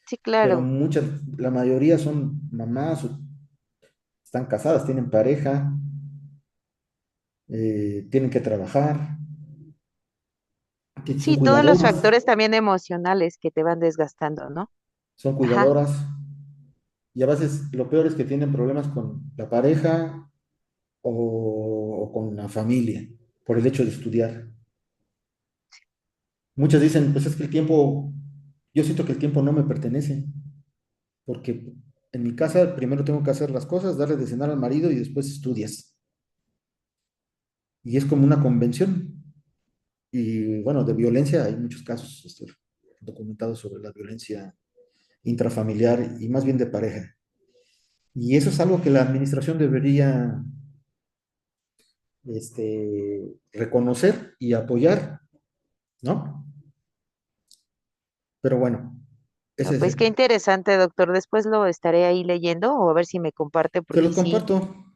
sí, Pero claro. muchas, la mayoría son mamás o están casadas, tienen pareja, tienen que trabajar, que son Sí, todos los cuidadoras, factores también emocionales que te van desgastando, ¿no? son Ajá, cuidadoras, y a veces lo peor es que tienen problemas con la pareja o con la familia por el hecho de estudiar. Muchas dicen, pues es que el tiempo, yo siento que el tiempo no me pertenece, porque en mi casa primero tengo que hacer las cosas, darle de cenar al marido y después estudias. Y es como una convención. Y bueno, de violencia hay muchos casos documentados sobre la violencia intrafamiliar y más bien de pareja. Y eso es algo que la administración debería reconocer y apoyar, ¿no? Pero bueno, no, ese es pues qué interesante, doctor. Después lo estaré ahí leyendo o a ver si me comparte, se porque los sí, comparto.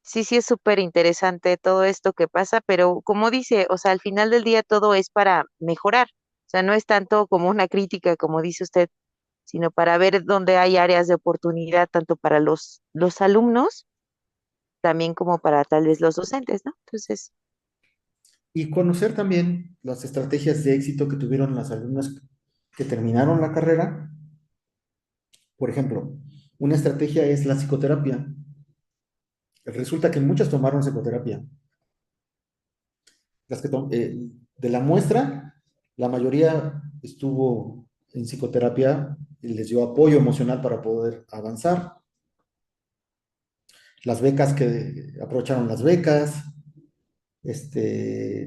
sí, sí es súper interesante todo esto que pasa, pero como dice, o sea, al final del día todo es para mejorar. O sea, no es tanto como una crítica, como dice usted, sino para ver dónde hay áreas de oportunidad, tanto para los alumnos, también como para tal vez los docentes, ¿no? Entonces, Y conocer también las estrategias de éxito que tuvieron las alumnas que terminaron la carrera. Por ejemplo, una estrategia es la psicoterapia. Resulta que muchas tomaron psicoterapia. De la muestra, la mayoría estuvo en psicoterapia y les dio apoyo emocional para poder avanzar. Las becas que aprovecharon las becas,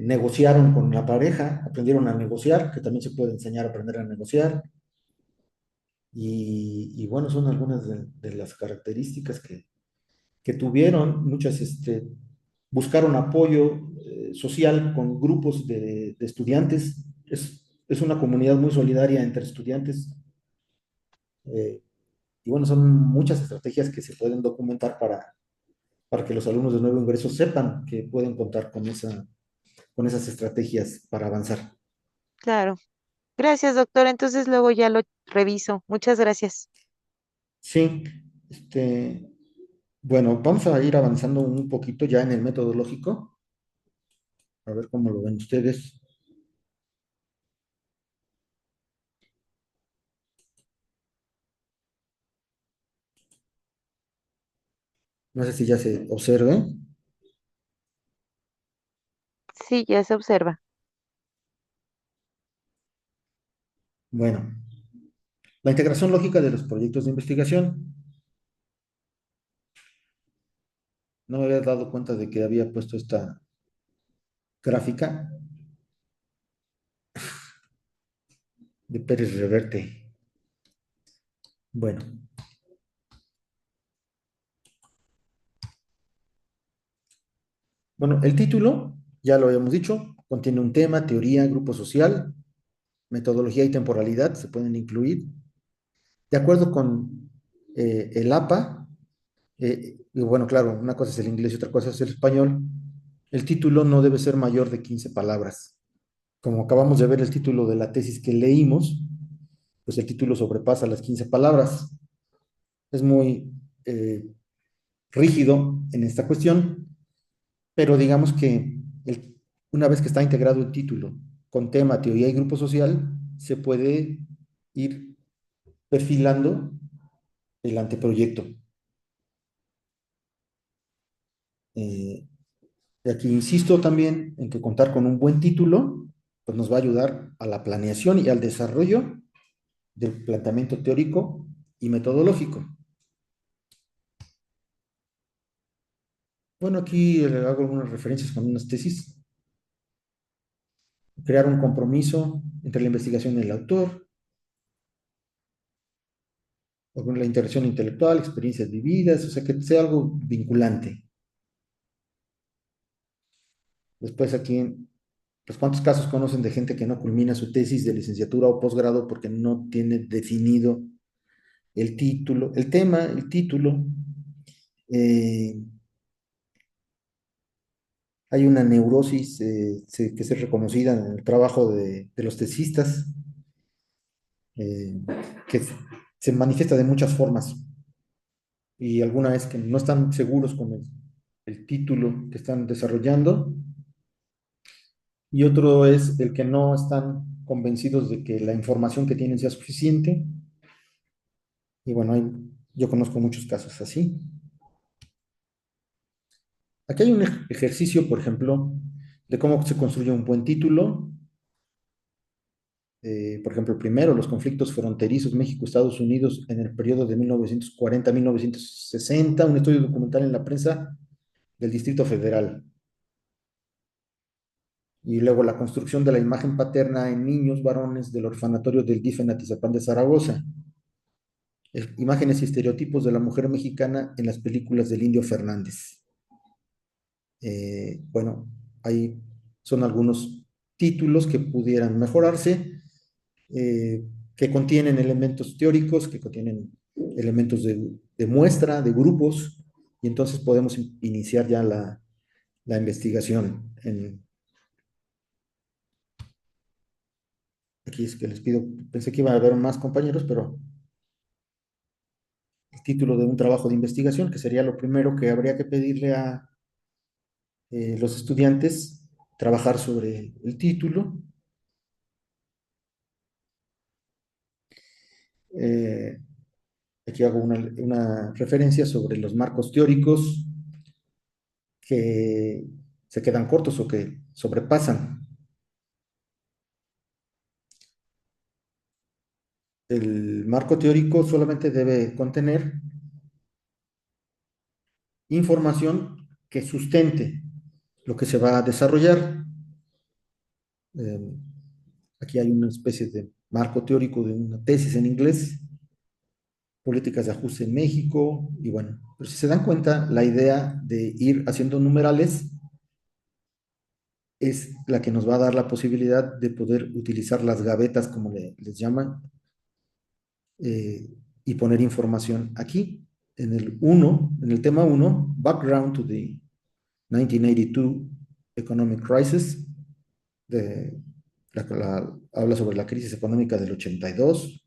negociaron con la pareja, aprendieron a negociar, que también se puede enseñar a aprender a negociar. Y bueno, son algunas de las características que tuvieron muchas. buscar un apoyo social con grupos de estudiantes. Es una comunidad muy solidaria entre estudiantes. eh, y bueno, son muchas estrategias que se pueden documentar para que los alumnos de nuevo ingreso sepan que pueden contar con esas estrategias para avanzar. Claro. Gracias, doctor. Entonces luego ya lo reviso. Muchas gracias. Sí, bueno, vamos a ir avanzando un poquito ya en el metodológico, a ver cómo lo ven ustedes. No sé si ya se observe. Sí, ya se observa. Bueno, la integración lógica de los proyectos de investigación. No me había dado cuenta de que había puesto esta gráfica de Pérez Reverte. Bueno, bueno, el título, ya lo habíamos dicho, contiene un tema, teoría, grupo social, metodología y temporalidad, se pueden incluir. De acuerdo con el APA, y bueno, claro, una cosa es el inglés y otra cosa es el español, el título no debe ser mayor de 15 palabras. Como acabamos de ver el título de la tesis que leímos, pues el título sobrepasa las 15 palabras. Es muy rígido en esta cuestión, pero digamos que una vez que está integrado el título con tema, teoría y grupo social, se puede ir perfilando el anteproyecto. Eh, y aquí insisto también en que contar con un buen título pues nos va a ayudar a la planeación y al desarrollo del planteamiento teórico y metodológico. Bueno, aquí hago algunas referencias con unas tesis. Crear un compromiso entre la investigación y el autor, o con la interacción intelectual, experiencias vividas, o sea, que sea algo vinculante. Después aquí, pues, ¿cuántos casos conocen de gente que no culmina su tesis de licenciatura o posgrado porque no tiene definido el título, el tema, el título? Eh, Hay una neurosis que es reconocida en el trabajo de los tesistas, eh, que se manifiesta de muchas formas y alguna es que no están seguros con el título que están desarrollando y otro es el que no están convencidos de que la información que tienen sea suficiente. Y bueno, yo conozco muchos casos así. Aquí hay un ejercicio, por ejemplo, de cómo se construye un buen título. Por ejemplo, primero, los conflictos fronterizos México-Estados Unidos en el periodo de 1940 a 1960, un estudio documental en la prensa del Distrito Federal. Y luego la construcción de la imagen paterna en niños varones del orfanatorio del DIF en Atizapán de Zaragoza. Imágenes y estereotipos de la mujer mexicana en las películas del Indio Fernández. Bueno, ahí son algunos títulos que pudieran mejorarse, que contienen elementos teóricos, que contienen elementos de muestra, de grupos, y entonces podemos iniciar ya la investigación. Aquí es que les pido, pensé que iba a haber más compañeros, pero el título de un trabajo de investigación, que sería lo primero que habría que pedirle a los estudiantes, trabajar sobre el título. Eh, Aquí hago una referencia sobre los marcos teóricos que se quedan cortos o que sobrepasan. El marco teórico solamente debe contener información que sustente lo que se va a desarrollar. Eh, Aquí hay una especie de marco teórico de una tesis en inglés, políticas de ajuste en México, y bueno, pero si se dan cuenta, la idea de ir haciendo numerales es la que nos va a dar la posibilidad de poder utilizar las gavetas, como les llaman, eh, y poner información aquí. En el uno, en el tema uno, Background to the 1982 Economic Crisis, de, habla sobre la crisis económica del 82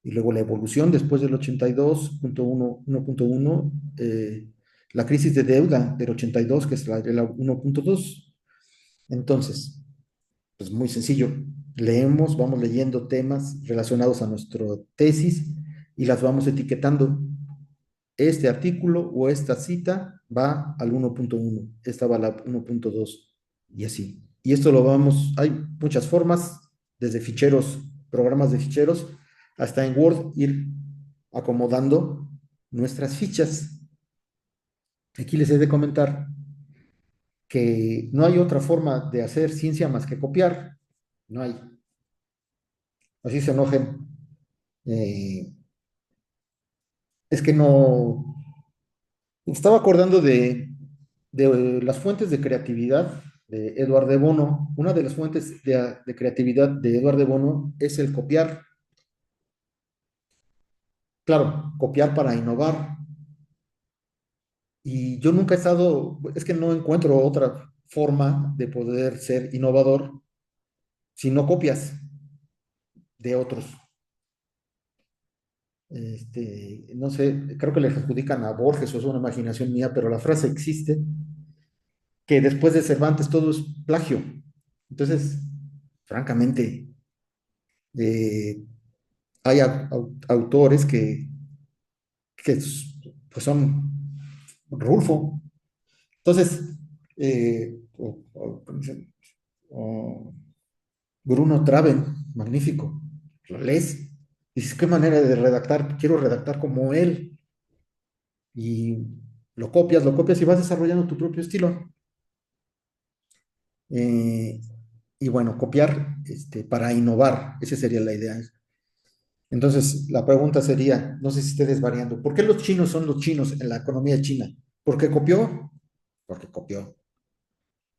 y luego la evolución después del 82.1, 1.1, la crisis de deuda del 82, que es la 1.2. Entonces, pues muy sencillo, leemos, vamos leyendo temas relacionados a nuestra tesis y las vamos etiquetando. Este artículo o esta cita va al 1.1, esta va a la 1.2 y así. Y esto lo vamos, hay muchas formas, desde ficheros, programas de ficheros, hasta en Word ir acomodando nuestras fichas. Aquí les he de comentar que no hay otra forma de hacer ciencia más que copiar. No hay. Así se enojen. Eh, es que no. Estaba acordando de las fuentes de creatividad de Edward de Bono. Una de las fuentes de creatividad de Edward de Bono es el copiar. Claro, copiar para innovar. Y yo nunca he estado, es que no encuentro otra forma de poder ser innovador si no copias de otros. No sé, creo que le adjudican a Borges o es una imaginación mía, pero la frase existe, que después de Cervantes todo es plagio. Entonces, francamente, eh, hay autores pues son Rulfo. Entonces, ¿cómo se llama? O Bruno Traven, magnífico. Lo lees. Dices, qué manera de redactar. Quiero redactar como él. Y lo copias y vas desarrollando tu propio estilo. Eh, y bueno, copiar para innovar. Esa sería la idea. Entonces, la pregunta sería, no sé si estés variando, ¿por qué los chinos son los chinos en la economía china? ¿Por qué copió? Porque copió.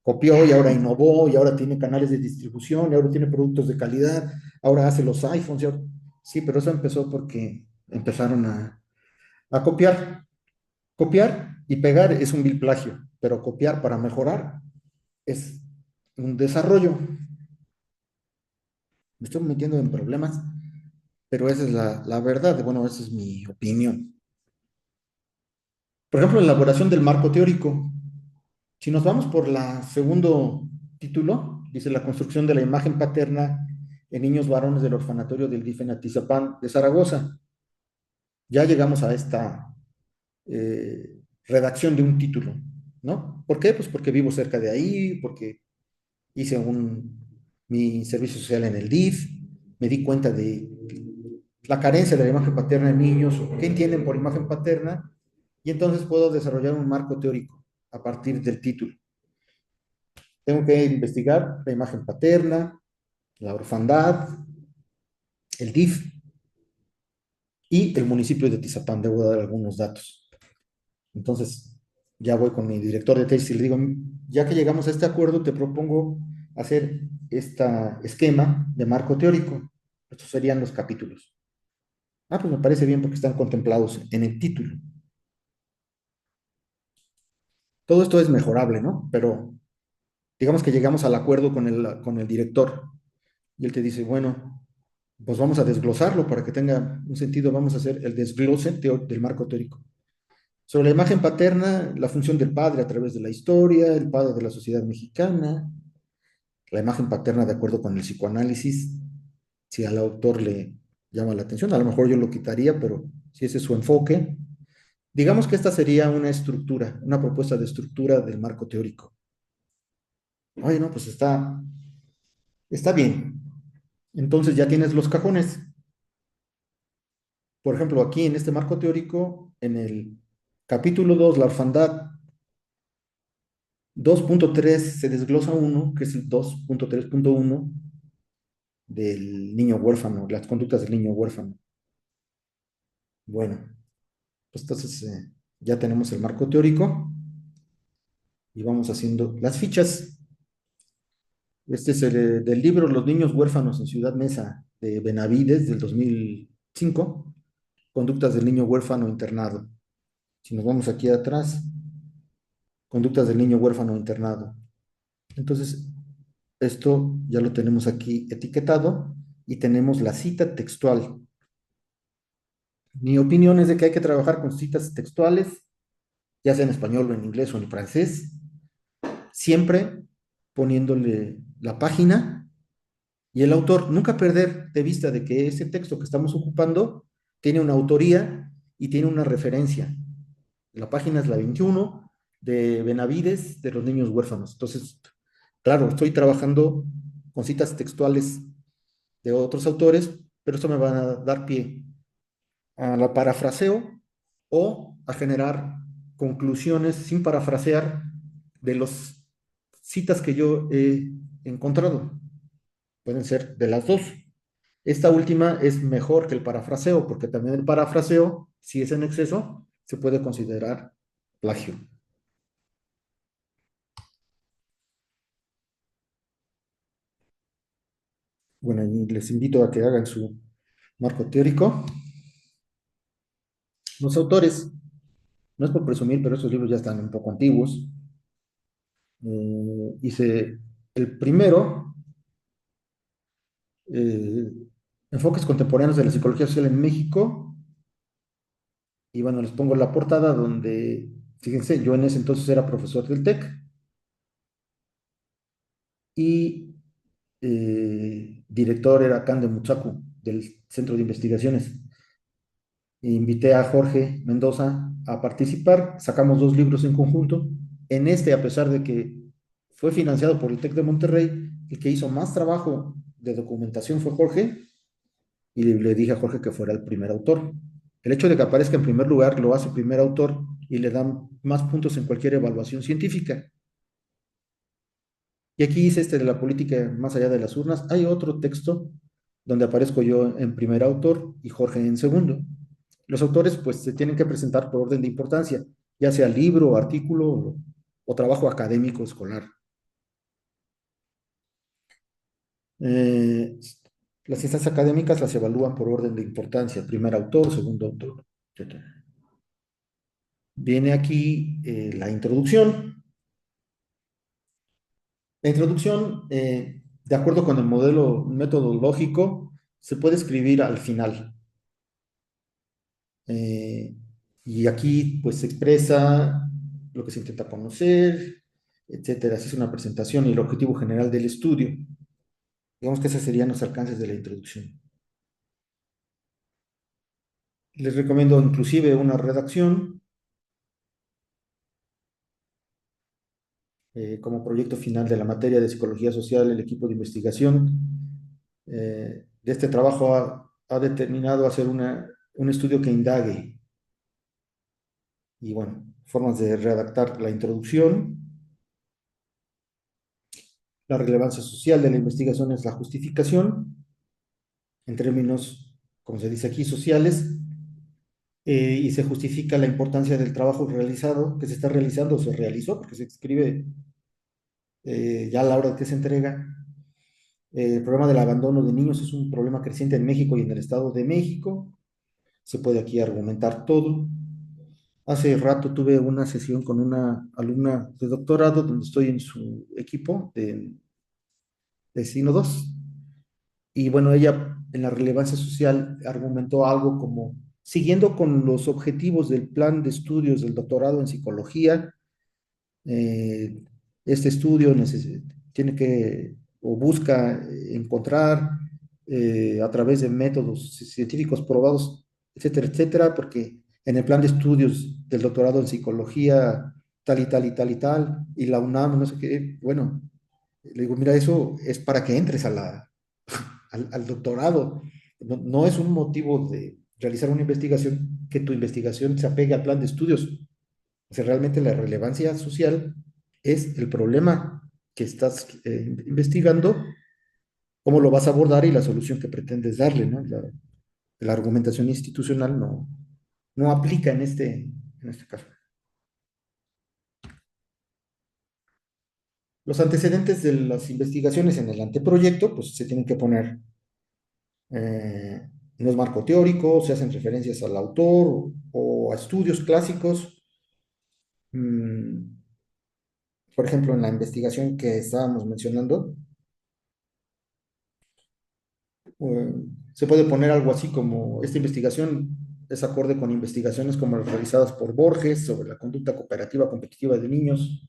Copió y ahora innovó y ahora tiene canales de distribución y ahora tiene productos de calidad, ahora hace los iPhones. Sí, pero eso empezó porque empezaron a copiar. Copiar y pegar es un vil plagio, pero copiar para mejorar es un desarrollo. Me estoy metiendo en problemas, pero esa es la verdad. Bueno, esa es mi opinión. Por ejemplo, la elaboración del marco teórico. Si nos vamos por la segundo título, dice la construcción de la imagen paterna en niños varones del orfanatorio del DIF en Atizapán de Zaragoza. Ya llegamos a esta redacción de un título, ¿no? ¿Por qué? Pues porque vivo cerca de ahí, porque hice mi servicio social en el DIF, me di cuenta de la carencia de la imagen paterna en niños, qué entienden por imagen paterna, y entonces puedo desarrollar un marco teórico a partir del título. Tengo que investigar la imagen paterna, la orfandad, el DIF y el municipio de Tizapán. Debo dar algunos datos. Entonces, ya voy con mi director de tesis y le digo, ya que llegamos a este acuerdo, te propongo hacer este esquema de marco teórico. Estos serían los capítulos. Ah, pues me parece bien porque están contemplados en el título. Todo esto es mejorable, ¿no? Pero digamos que llegamos al acuerdo con el director y él te dice, bueno, pues vamos a desglosarlo para que tenga un sentido, vamos a hacer el desglose del marco teórico. Sobre la imagen paterna, la función del padre a través de la historia, el padre de la sociedad mexicana, la imagen paterna de acuerdo con el psicoanálisis, si al autor le llama la atención, a lo mejor yo lo quitaría, pero si ese es su enfoque, digamos que esta sería una estructura, una propuesta de estructura del marco teórico. Oye, no, pues está bien. Entonces ya tienes los cajones. Por ejemplo, aquí en este marco teórico, en el capítulo 2 la orfandad, 2.3 se desglosa uno, que es el 2.3.1 del niño huérfano, las conductas del niño huérfano. Bueno, pues entonces ya tenemos el marco teórico y vamos haciendo las fichas. Este es del libro Los niños huérfanos en Ciudad Mesa de Benavides del 2005, Conductas del niño huérfano internado. Si nos vamos aquí atrás, Conductas del niño huérfano internado. Entonces, esto ya lo tenemos aquí etiquetado y tenemos la cita textual. Mi opinión es de que hay que trabajar con citas textuales, ya sea en español o en inglés o en francés, siempre poniéndole la página y el autor. Nunca perder de vista de que ese texto que estamos ocupando tiene una autoría y tiene una referencia. La página es la 21 de Benavides de los niños huérfanos. Entonces, claro, estoy trabajando con citas textuales de otros autores, pero esto me va a dar pie a la parafraseo o a generar conclusiones sin parafrasear de las citas que yo he encontrado. Pueden ser de las dos. Esta última es mejor que el parafraseo, porque también el parafraseo, si es en exceso, se puede considerar plagio. Bueno, y les invito a que hagan su marco teórico. Los autores, no es por presumir, pero estos libros ya están un poco antiguos. Hice el primero, eh, Enfoques contemporáneos de la psicología social en México. Y bueno, les pongo la portada donde, fíjense, yo en ese entonces era profesor del TEC y director era Cande Muchacu del Centro de Investigaciones. Invité a Jorge Mendoza a participar, sacamos dos libros en conjunto. En este, a pesar de que fue financiado por el TEC de Monterrey, el que hizo más trabajo de documentación fue Jorge, y le dije a Jorge que fuera el primer autor. El hecho de que aparezca en primer lugar lo hace primer autor y le dan más puntos en cualquier evaluación científica. Y aquí hice este de la política más allá de las urnas. Hay otro texto donde aparezco yo en primer autor y Jorge en segundo. Los autores pues se tienen que presentar por orden de importancia, ya sea libro, artículo o trabajo académico escolar. Eh, las ciencias académicas las evalúan por orden de importancia, primer autor, segundo autor, etc. Viene aquí la introducción. La introducción, de acuerdo con el modelo metodológico, se puede escribir al final. Eh, y aquí pues se expresa lo que se intenta conocer, etcétera. Así es una presentación y el objetivo general del estudio. Digamos que esos serían los alcances de la introducción. Les recomiendo inclusive una redacción como proyecto final de la materia de psicología social. El equipo de investigación de este trabajo ha determinado hacer un estudio que indague y bueno, formas de redactar la introducción. La relevancia social de la investigación es la justificación en términos, como se dice aquí, sociales, y se justifica la importancia del trabajo realizado, que se está realizando o se realizó, porque se escribe ya a la hora que se entrega. El problema del abandono de niños es un problema creciente en México y en el Estado de México. Se puede aquí argumentar todo. Hace rato tuve una sesión con una alumna de doctorado donde estoy en su equipo de Sino 2. Y bueno, ella en la relevancia social argumentó algo como, siguiendo con los objetivos del plan de estudios del doctorado en psicología, eh, este estudio tiene que o busca encontrar a través de métodos científicos probados, etcétera, etcétera, porque en el plan de estudios del doctorado en psicología, tal y tal y tal y tal, y la UNAM, no sé qué, bueno, le digo, mira, eso es para que entres al doctorado. No, no es un motivo de realizar una investigación que tu investigación se apegue al plan de estudios. O sea, realmente la relevancia social es el problema que estás investigando, cómo lo vas a abordar y la solución que pretendes darle, ¿no? La argumentación institucional no aplica en este caso. Los antecedentes de las investigaciones en el anteproyecto, pues se tienen que poner, eh, no es marco teórico, se hacen referencias al autor o a estudios clásicos. Mm, por ejemplo, en la investigación que estábamos mencionando, eh, se puede poner algo así como: esta investigación es acorde con investigaciones como las realizadas por Borges sobre la conducta cooperativa competitiva de niños,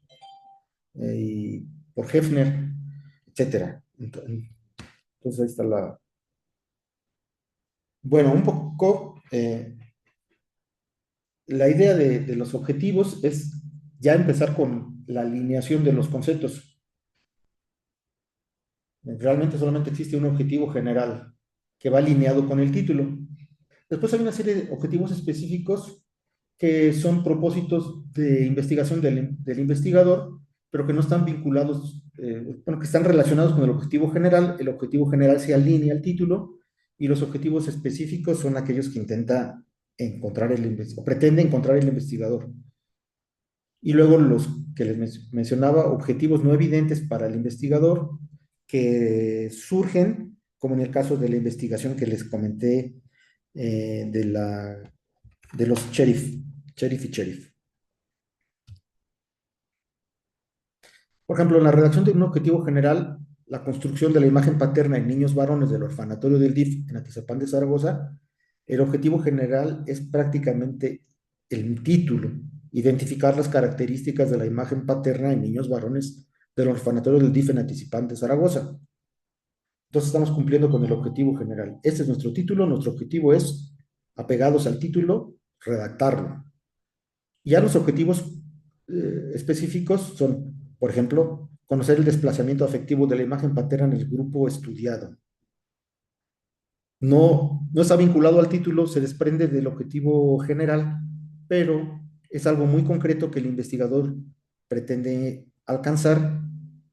y por Hefner, etcétera. Entonces ahí está la... Bueno, un poco la idea de los objetivos es ya empezar con la alineación de los conceptos. Realmente solamente existe un objetivo general que va alineado con el título. Después hay una serie de objetivos específicos que son propósitos de investigación del investigador, pero que no están vinculados, bueno, que están relacionados con el objetivo general. El objetivo general se alinea al título, y los objetivos específicos son aquellos que intenta encontrar o pretende encontrar el investigador. Y luego los que les mencionaba, objetivos no evidentes para el investigador, que surgen, como en el caso de la investigación que les comenté, de los sheriff y sheriff. Por ejemplo, en la redacción de un objetivo general, la construcción de la imagen paterna en niños varones del orfanatorio del DIF en Atizapán de Zaragoza, el objetivo general es prácticamente el título: identificar las características de la imagen paterna en niños varones del orfanatorio del DIF en Atizapán de Zaragoza. Entonces estamos cumpliendo con el objetivo general. Este es nuestro título. Nuestro objetivo es, apegados al título, redactarlo. Ya los objetivos específicos son, por ejemplo, conocer el desplazamiento afectivo de la imagen paterna en el grupo estudiado. No está vinculado al título, se desprende del objetivo general, pero es algo muy concreto que el investigador pretende alcanzar,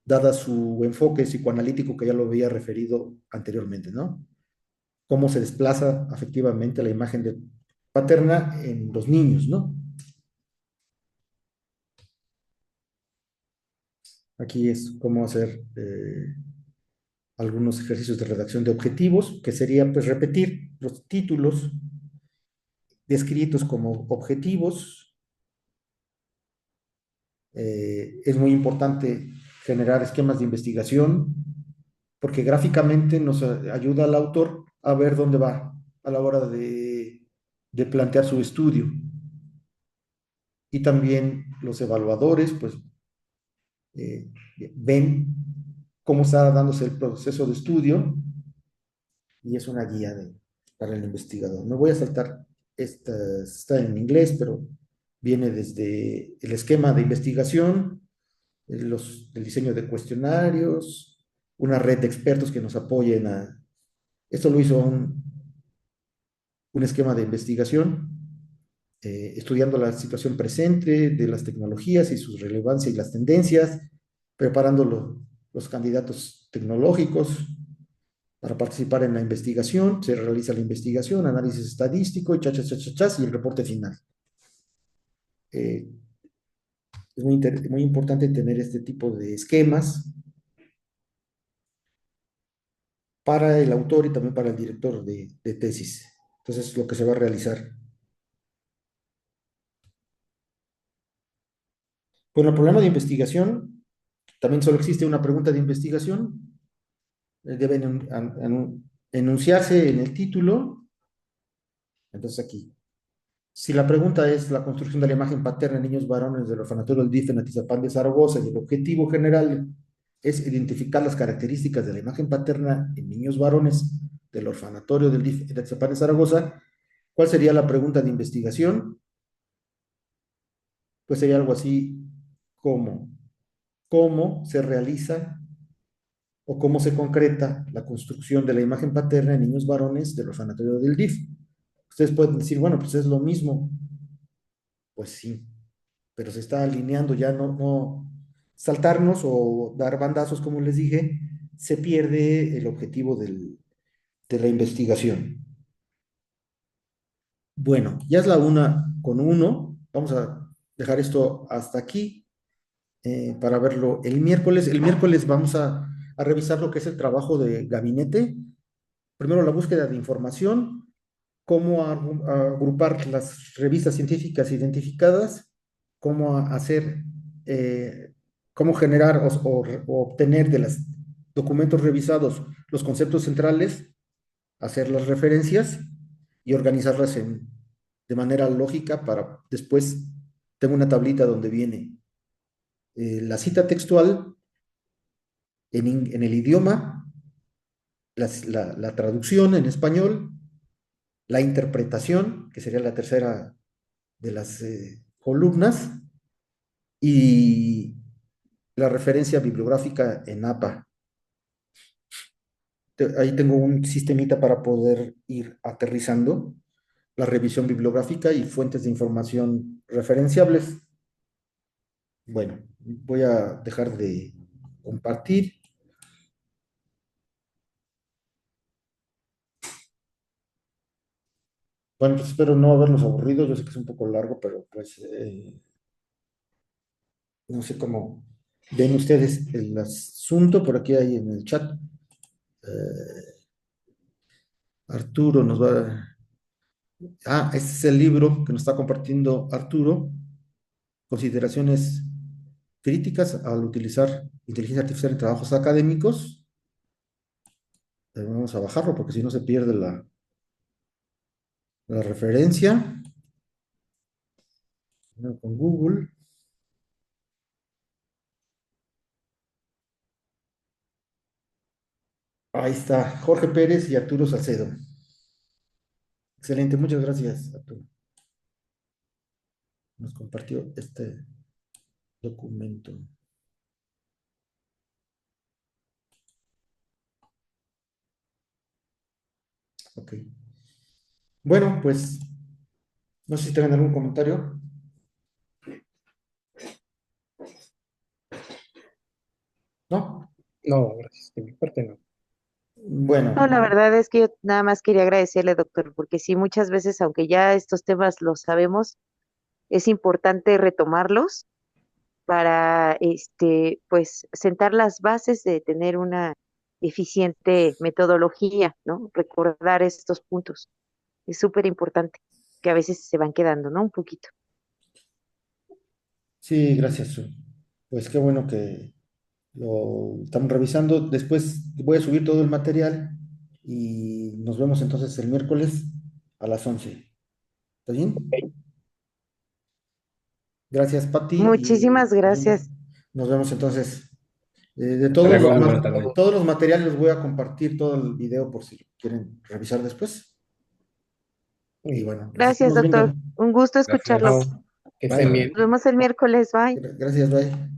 dada su enfoque psicoanalítico que ya lo había referido anteriormente, ¿no? Cómo se desplaza afectivamente la imagen paterna en los niños, ¿no? Aquí es cómo hacer algunos ejercicios de redacción de objetivos, que sería pues repetir los títulos descritos como objetivos. Es muy importante generar esquemas de investigación, porque gráficamente nos ayuda al autor a ver dónde va a la hora de plantear su estudio. Y también los evaluadores, pues, eh, ven cómo está dándose el proceso de estudio, y es una guía para el investigador. Me voy a saltar, está en inglés, pero viene desde el esquema de investigación, el diseño de cuestionarios, una red de expertos que nos apoyen a... Esto lo hizo un esquema de investigación, estudiando la situación presente de las tecnologías y su relevancia y las tendencias, preparando los candidatos tecnológicos para participar en la investigación. Se realiza la investigación, análisis estadístico, y y el reporte final. Es muy importante tener este tipo de esquemas para el autor y también para el director de tesis. Entonces, es lo que se va a realizar. Bueno, el problema de investigación, también solo existe una pregunta de investigación. Debe enunciarse en el título. Entonces, aquí, si la pregunta es la construcción de la imagen paterna en niños varones del orfanatorio del DIF en Atizapán de Zaragoza, y el objetivo general es identificar las características de la imagen paterna en niños varones del orfanatorio del DIF en Atizapán de Zaragoza, ¿cuál sería la pregunta de investigación? Pues sería algo así como: ¿cómo se realiza o cómo se concreta la construcción de la imagen paterna en niños varones del orfanatorio del DIF? Ustedes pueden decir, bueno, pues es lo mismo. Pues sí, pero se está alineando ya. No saltarnos o dar bandazos, como les dije, se pierde el objetivo de la investigación. Bueno, ya es la 1:01. Vamos a dejar esto hasta aquí. para verlo el miércoles. El miércoles vamos a revisar lo que es el trabajo de gabinete. Primero la búsqueda de información, cómo agrupar las revistas científicas identificadas, cómo hacer, cómo generar o obtener de los documentos revisados los conceptos centrales, hacer las referencias y organizarlas de manera lógica para después tengo una tablita donde viene la cita textual en el idioma, la traducción en español, la interpretación, que sería la tercera de las columnas, y la referencia bibliográfica en APA. Ahí tengo un sistemita para poder ir aterrizando la revisión bibliográfica y fuentes de información referenciables. Bueno, voy a dejar de compartir. Bueno, pues espero no haberlos aburrido. Yo sé que es un poco largo, pero pues no sé cómo ven ustedes el asunto. Por aquí hay en el chat. Arturo nos va a... Ah, este es el libro que nos está compartiendo Arturo. Consideraciones críticas al utilizar inteligencia artificial en trabajos académicos. Vamos a bajarlo porque si no se pierde la referencia. Con Google. Ahí está, Jorge Pérez y Arturo Salcedo. Excelente, muchas gracias, Arturo. Nos compartió este documento. Ok. Bueno, pues no sé si tengan algún comentario. ¿No? No, gracias. De mi parte no. No, la Bueno, verdad es que yo nada más quería agradecerle, doctor, porque sí, muchas veces, aunque ya estos temas los sabemos, es importante retomarlos para, pues, sentar las bases de tener una eficiente metodología, ¿no? Recordar estos puntos. Es súper importante, que a veces se van quedando, ¿no? Un poquito. sí, gracias. Su. Pues qué bueno que lo estamos revisando. Después voy a subir todo el material y nos vemos entonces el miércoles a las 11. ¿Está bien? Ok. Gracias, Pati. Y Muchísimas pues, gracias. nos vemos entonces. De Hasta todos luego, los, muy Igual, buena hasta tarde. luego. todos los materiales los voy a compartir todo el video por si quieren revisar después. Muy Y bien. bueno, nos Gracias, estamos doctor. viendo. Un gusto escucharlo. Chao. Gracias. Que Hasta estén Bye. luego. bien. Nos vemos el miércoles. Bye. Gracias, bye.